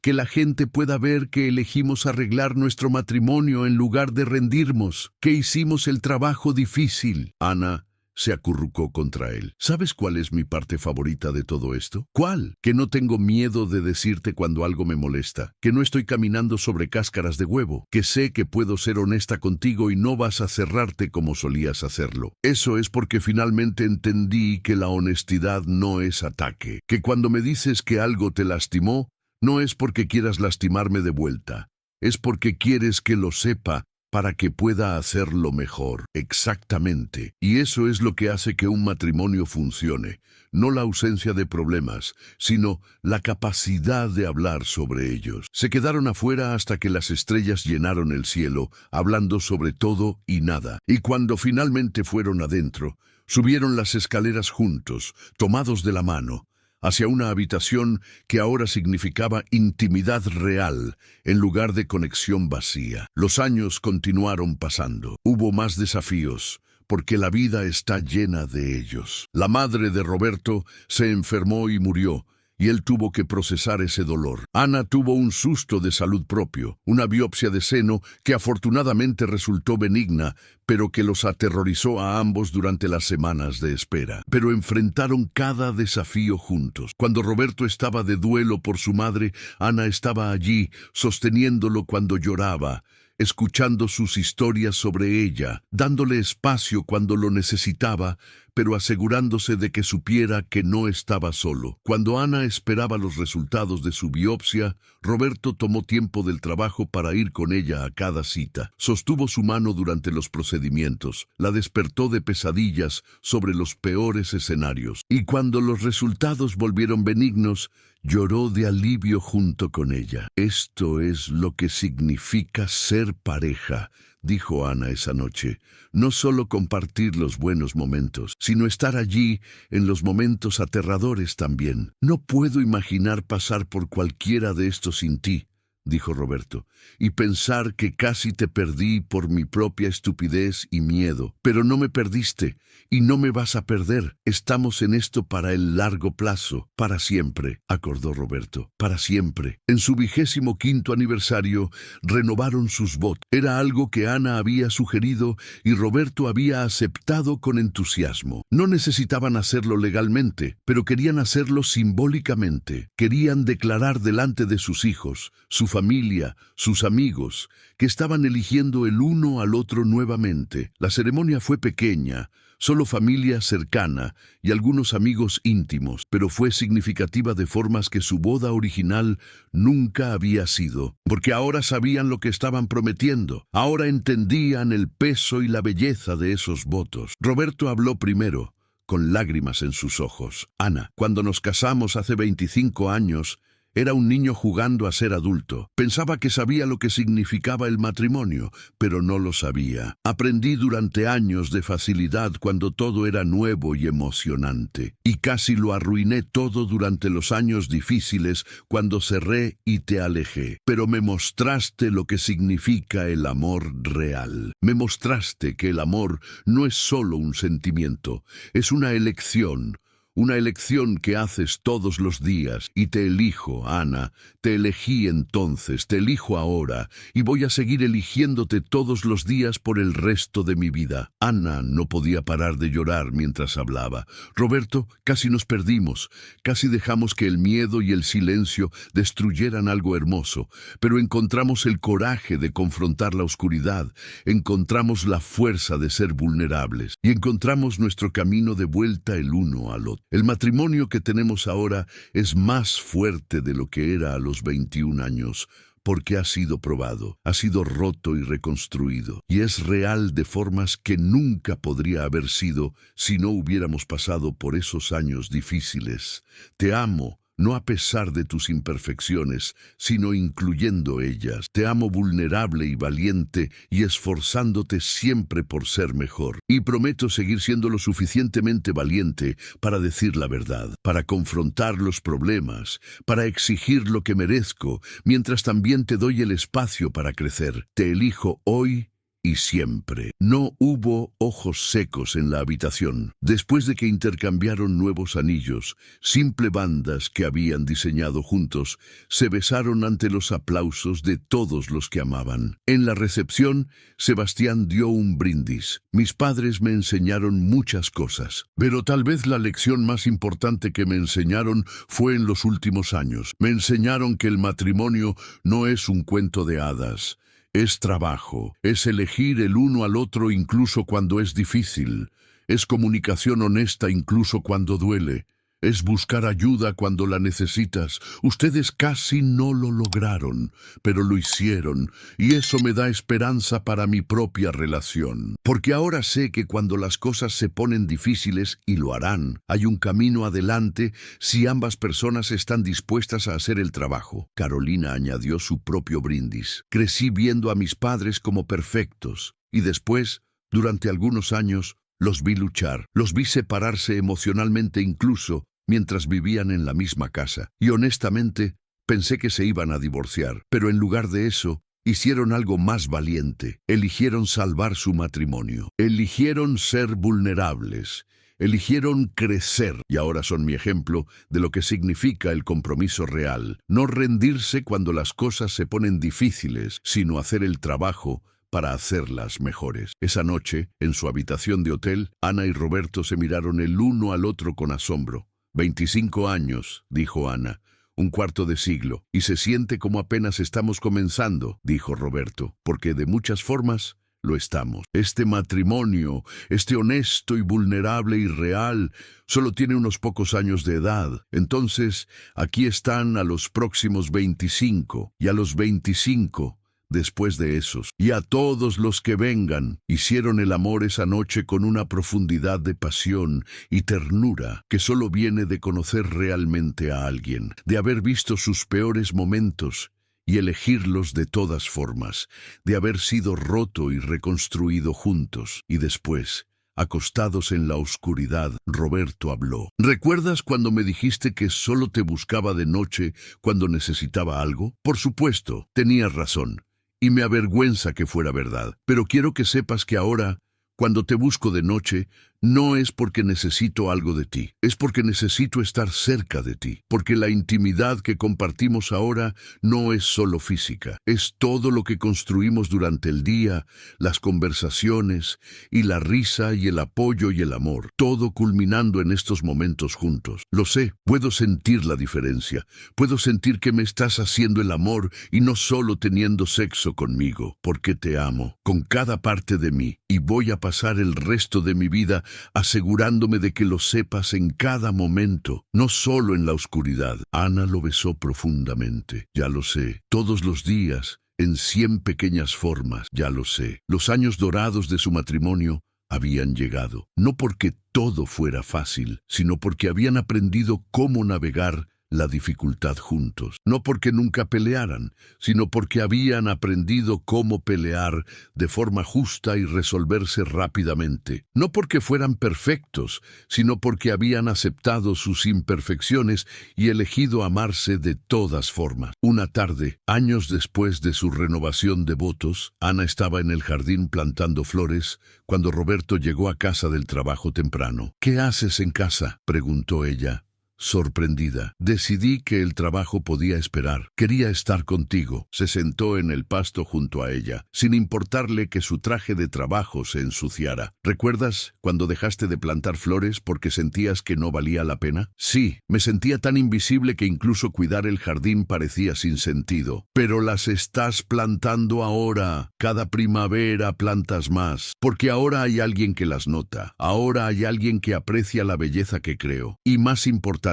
que la gente pueda ver que elegimos arreglar nuestro matrimonio en lugar de rendirnos, que hicimos el trabajo difícil». Ana se acurrucó contra él. «¿Sabes cuál es mi parte favorita de todo esto?» «¿Cuál?» «Que no tengo miedo de decirte cuando algo me molesta, que no estoy caminando sobre cáscaras de huevo, que sé que puedo ser honesta contigo y no vas a cerrarte como solías hacerlo. Eso es porque finalmente entendí que la honestidad no es ataque, que cuando me dices que algo te lastimó, no es porque quieras lastimarme de vuelta, es porque quieres que lo sepa para que pueda hacerlo mejor». «Exactamente. Y eso es lo que hace que un matrimonio funcione. No la ausencia de problemas, sino la capacidad de hablar sobre ellos». Se quedaron afuera hasta que las estrellas llenaron el cielo, hablando sobre todo y nada. Y cuando finalmente fueron adentro, subieron las escaleras juntos, tomados de la mano, hacia una habitación que ahora significaba intimidad real en lugar de conexión vacía. Los años continuaron pasando. Hubo más desafíos, porque la vida está llena de ellos. La madre de Roberto se enfermó y murió, y él tuvo que procesar ese dolor. Ana tuvo un susto de salud propio, una biopsia de seno que afortunadamente resultó benigna, pero que los aterrorizó a ambos durante las semanas de espera. Pero enfrentaron cada desafío juntos. Cuando Roberto estaba de duelo por su madre, Ana estaba allí, sosteniéndolo cuando lloraba, escuchando sus historias sobre ella, dándole espacio cuando lo necesitaba, pero asegurándose de que supiera que no estaba solo. Cuando Ana esperaba los resultados de su biopsia, Roberto tomó tiempo del trabajo para ir con ella a cada cita. Sostuvo su mano durante los procedimientos, la despertó de pesadillas sobre los peores escenarios, y cuando los resultados volvieron benignos, lloró de alivio junto con ella. «Esto es lo que significa ser pareja», dijo Ana esa noche. «No solo compartir los buenos momentos, sino estar allí en los momentos aterradores también. No puedo imaginar pasar por cualquiera de estos sin ti», dijo Roberto, «y pensar que casi te perdí por mi propia estupidez y miedo. Pero no me perdiste, y no me vas a perder. Estamos en esto para el largo plazo, para siempre», acordó Roberto, «para siempre». En su 25º aniversario, renovaron sus votos. Era algo que Ana había sugerido y Roberto había aceptado con entusiasmo. No necesitaban hacerlo legalmente, pero querían hacerlo simbólicamente. Querían declarar delante de sus hijos, su familia, sus amigos, que estaban eligiendo el uno al otro nuevamente. La ceremonia fue pequeña, solo familia cercana y algunos amigos íntimos, pero fue significativa de formas que su boda original nunca había sido, porque ahora sabían lo que estaban prometiendo, ahora entendían el peso y la belleza de esos votos. Roberto habló primero, con lágrimas en sus ojos. «Ana, cuando nos casamos hace 25 años, era un niño jugando a ser adulto. Pensaba que sabía lo que significaba el matrimonio, pero no lo sabía. Aprendí durante años de facilidad cuando todo era nuevo y emocionante. Y casi lo arruiné todo durante los años difíciles cuando cerré y te alejé. Pero me mostraste lo que significa el amor real. Me mostraste que el amor no es solo un sentimiento, es una elección. Una elección que haces todos los días, y te elijo, Ana, te elegí entonces, te elijo ahora, y voy a seguir eligiéndote todos los días por el resto de mi vida». Ana no podía parar de llorar mientras hablaba. «Roberto, casi nos perdimos, casi dejamos que el miedo y el silencio destruyeran algo hermoso, pero encontramos el coraje de confrontar la oscuridad, encontramos la fuerza de ser vulnerables, y encontramos nuestro camino de vuelta el uno al otro. El matrimonio que tenemos ahora es más fuerte de lo que era a los 21 años, porque ha sido probado, ha sido roto y reconstruido, y es real de formas que nunca podría haber sido si no hubiéramos pasado por esos años difíciles. Te amo, no a pesar de tus imperfecciones, sino incluyendo ellas. Te amo vulnerable y valiente y esforzándote siempre por ser mejor. Y prometo seguir siendo lo suficientemente valiente para decir la verdad, para confrontar los problemas, para exigir lo que merezco, mientras también te doy el espacio para crecer. Te elijo hoy y siempre. No hubo ojos secos en la habitación. Después de que intercambiaron nuevos anillos, simple bandas que habían diseñado juntos, se besaron ante los aplausos de todos los que amaban. En la recepción, Sebastián dio un brindis. Mis padres me enseñaron muchas cosas, pero tal vez la lección más importante que me enseñaron fue en los últimos años. Me enseñaron que el matrimonio no es un cuento de hadas. Es trabajo, es elegir el uno al otro incluso cuando es difícil, es comunicación honesta incluso cuando duele, es buscar ayuda cuando la necesitas. Ustedes casi no lo lograron, pero lo hicieron, y eso me da esperanza para mi propia relación. Porque ahora sé que cuando las cosas se ponen difíciles, y lo harán, hay un camino adelante si ambas personas están dispuestas a hacer el trabajo. Carolina añadió su propio brindis. Crecí viendo a mis padres como perfectos, y después, durante algunos años, los vi luchar, los vi separarse emocionalmente incluso mientras vivían en la misma casa. Y honestamente, pensé que se iban a divorciar. Pero en lugar de eso, hicieron algo más valiente. Eligieron salvar su matrimonio. Eligieron ser vulnerables. Eligieron crecer. Y ahora son mi ejemplo de lo que significa el compromiso real. No rendirse cuando las cosas se ponen difíciles, sino hacer el trabajo para hacerlas mejores. Esa noche, en su habitación de hotel, Ana y Roberto se miraron el uno al otro con asombro. 25 años, dijo Ana, un cuarto de siglo, y se siente como apenas estamos comenzando, dijo Roberto, porque de muchas formas lo estamos. Este matrimonio, este honesto y vulnerable y real, solo tiene unos pocos años de edad. Entonces, aquí están a los próximos 25, y a los 25, después de esos, y a todos los que vengan. Hicieron el amor esa noche con una profundidad de pasión y ternura que solo viene de conocer realmente a alguien, de haber visto sus peores momentos y elegirlos de todas formas, de haber sido roto y reconstruido juntos. Y después, acostados en la oscuridad, Roberto habló. ¿Recuerdas cuando me dijiste que solo te buscaba de noche cuando necesitaba algo? Por supuesto, tenías razón. Y me avergüenza que fuera verdad. Pero quiero que sepas que ahora, cuando te busco de noche, no es porque necesito algo de ti, es porque necesito estar cerca de ti, porque la intimidad que compartimos ahora no es solo física, es todo lo que construimos durante el día, las conversaciones y la risa y el apoyo y el amor, todo culminando en estos momentos juntos. Lo sé, puedo sentir la diferencia, puedo sentir que me estás haciendo el amor y no solo teniendo sexo conmigo, porque te amo, con cada parte de mí, y voy a pasar el resto de mi vida asegurándome de que lo sepas en cada momento, no solo en la oscuridad. Ana lo besó profundamente. Ya lo sé, todos los días, en 100 pequeñas formas, ya lo sé. Los años dorados de su matrimonio habían llegado, no porque todo fuera fácil, sino porque habían aprendido cómo navegar la dificultad juntos. No porque nunca pelearan, sino porque habían aprendido cómo pelear de forma justa y resolverse rápidamente. No porque fueran perfectos, sino porque habían aceptado sus imperfecciones y elegido amarse de todas formas. Una tarde, años después de su renovación de votos, Ana estaba en el jardín plantando flores cuando Roberto llegó a casa del trabajo temprano. ¿Qué haces en casa?, preguntó ella. Sorprendida, decidí que el trabajo podía esperar. Quería estar contigo. Se sentó en el pasto junto a ella, sin importarle que su traje de trabajo se ensuciara. ¿Recuerdas cuando dejaste de plantar flores porque sentías que no valía la pena? Sí, me sentía tan invisible que incluso cuidar el jardín parecía sin sentido. Pero las estás plantando ahora. Cada primavera plantas más, porque ahora hay alguien que las nota. Ahora hay alguien que aprecia la belleza que creo. Y más importante,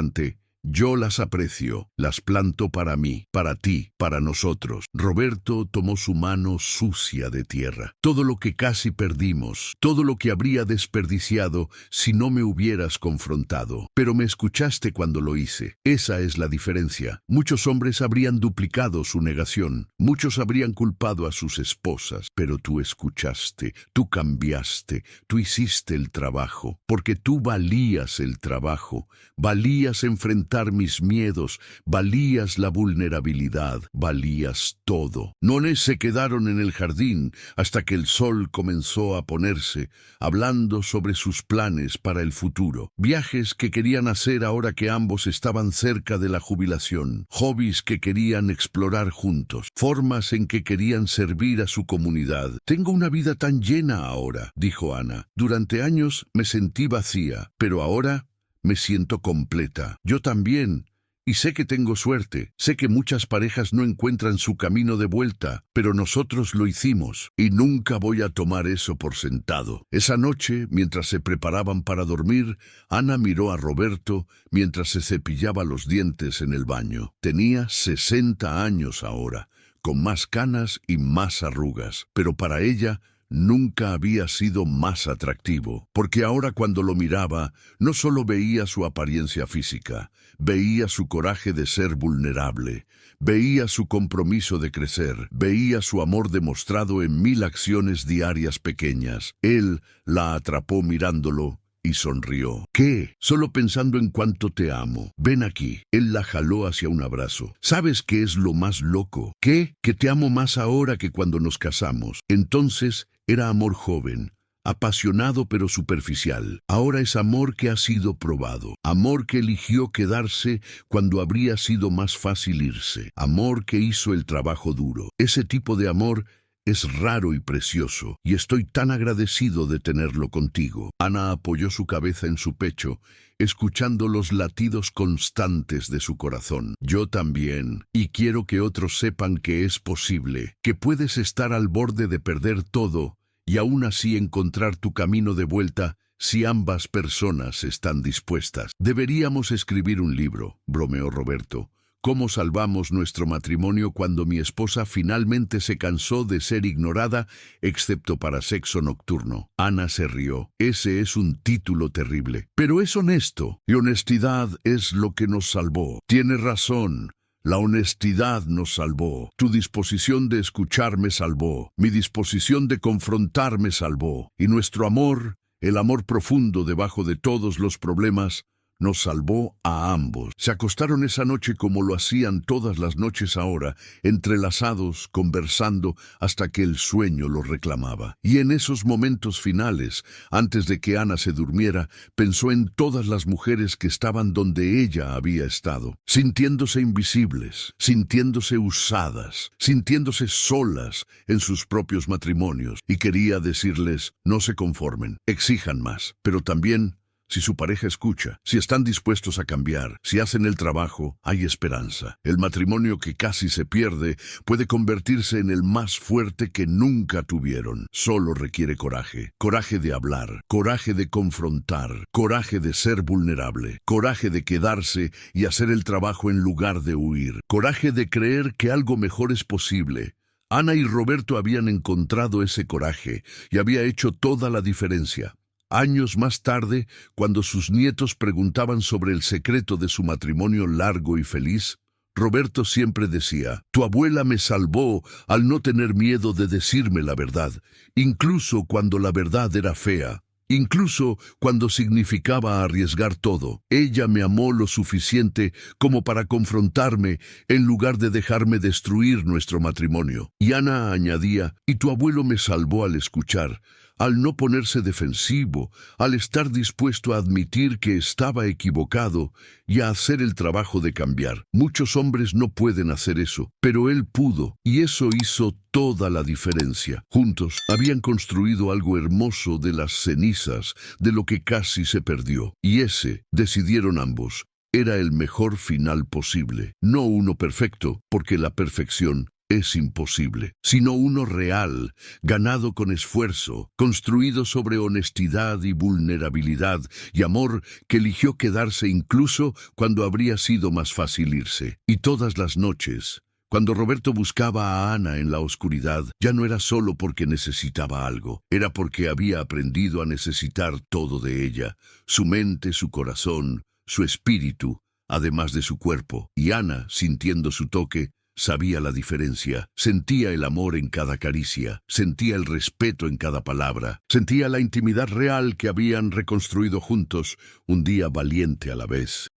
Yo las aprecio, las planto para mí, para ti, para nosotros. Roberto tomó su mano sucia de tierra. Todo lo que casi perdimos, todo lo que habría desperdiciado si no me hubieras confrontado. Pero me escuchaste cuando lo hice. Esa es la diferencia. Muchos hombres habrían duplicado su negación. Muchos habrían culpado a sus esposas. Pero tú escuchaste, tú cambiaste, tú hiciste el trabajo. Porque tú valías el trabajo. Valías enfrentar mis miedos. Valías la vulnerabilidad. Valías todo. Nones se quedaron en el jardín hasta que el sol comenzó a ponerse, hablando sobre sus planes para el futuro. Viajes que querían hacer ahora que ambos estaban cerca de la jubilación. Hobbies que querían explorar juntos. Formas en que querían servir a su comunidad. Tengo una vida tan llena ahora, dijo Ana. Durante años me sentí vacía, pero ahora me siento completa. Yo también. Y sé que tengo suerte. Sé que muchas parejas no encuentran su camino de vuelta, pero nosotros lo hicimos. Y nunca voy a tomar eso por sentado. Esa noche, mientras se preparaban para dormir, Ana miró a Roberto mientras se cepillaba los dientes en el baño. Tenía 60 años ahora, con más canas y más arrugas. Pero para ella nunca había sido más atractivo, porque ahora cuando lo miraba, no solo veía su apariencia física, veía su coraje de ser vulnerable, veía su compromiso de crecer, veía su amor demostrado en 1000 acciones diarias pequeñas. Él la atrapó mirándolo y sonrió. ¿Qué? Solo pensando en cuánto te amo. Ven aquí. Él la jaló hacia un abrazo. ¿Sabes qué es lo más loco? ¿Qué? Que te amo más ahora que cuando nos casamos. Entonces era amor joven, apasionado pero superficial. Ahora es amor que ha sido probado. Amor que eligió quedarse cuando habría sido más fácil irse. Amor que hizo el trabajo duro. Ese tipo de amor es raro y precioso, y estoy tan agradecido de tenerlo contigo. Ana apoyó su cabeza en su pecho, escuchando los latidos constantes de su corazón. Yo también, y quiero que otros sepan que es posible, que puedes estar al borde de perder todo, y aún así encontrar tu camino de vuelta si ambas personas están dispuestas. Deberíamos escribir un libro, bromeó Roberto. ¿Cómo salvamos nuestro matrimonio cuando mi esposa finalmente se cansó de ser ignorada, excepto para sexo nocturno? Ana se rió. Ese es un título terrible. Pero es honesto, y honestidad es lo que nos salvó. Tienes razón. La honestidad nos salvó. Tu disposición de escuchar me salvó. Mi disposición de confrontar me salvó. Y nuestro amor, el amor profundo debajo de todos los problemas, nos salvó a ambos. Se acostaron esa noche como lo hacían todas las noches ahora, entrelazados, conversando, hasta que el sueño los reclamaba. Y en esos momentos finales, antes de que Ana se durmiera, pensó en todas las mujeres que estaban donde ella había estado, sintiéndose invisibles, sintiéndose usadas, sintiéndose solas en sus propios matrimonios. Y quería decirles, no se conformen, exijan más, pero también, si su pareja escucha, si están dispuestos a cambiar, si hacen el trabajo, hay esperanza. El matrimonio que casi se pierde puede convertirse en el más fuerte que nunca tuvieron. Solo requiere coraje. Coraje de hablar, coraje de confrontar, coraje de ser vulnerable, coraje de quedarse y hacer el trabajo en lugar de huir, coraje de creer que algo mejor es posible. Ana y Roberto habían encontrado ese coraje y había hecho toda la diferencia. Años más tarde, cuando sus nietos preguntaban sobre el secreto de su matrimonio largo y feliz, Roberto siempre decía, tu abuela me salvó al no tener miedo de decirme la verdad, incluso cuando la verdad era fea, incluso cuando significaba arriesgar todo. Ella me amó lo suficiente como para confrontarme en lugar de dejarme destruir nuestro matrimonio. Y Ana añadía, y tu abuelo me salvó al escuchar, al no ponerse defensivo, al estar dispuesto a admitir que estaba equivocado y a hacer el trabajo de cambiar. Muchos hombres no pueden hacer eso, pero él pudo, y eso hizo toda la diferencia. Juntos habían construido algo hermoso de las cenizas, de lo que casi se perdió, y ese, decidieron ambos, era el mejor final posible. No uno perfecto, porque la perfección es imposible, sino uno real, ganado con esfuerzo, construido sobre honestidad y vulnerabilidad y amor que eligió quedarse incluso cuando habría sido más fácil irse. Y todas las noches, cuando Roberto buscaba a Ana en la oscuridad, ya no era solo porque necesitaba algo, era porque había aprendido a necesitar todo de ella, su mente, su corazón, su espíritu, además de su cuerpo. Y Ana, sintiendo su toque, sabía la diferencia, sentía el amor en cada caricia, sentía el respeto en cada palabra, sentía la intimidad real que habían reconstruido juntos, un día valiente a la vez.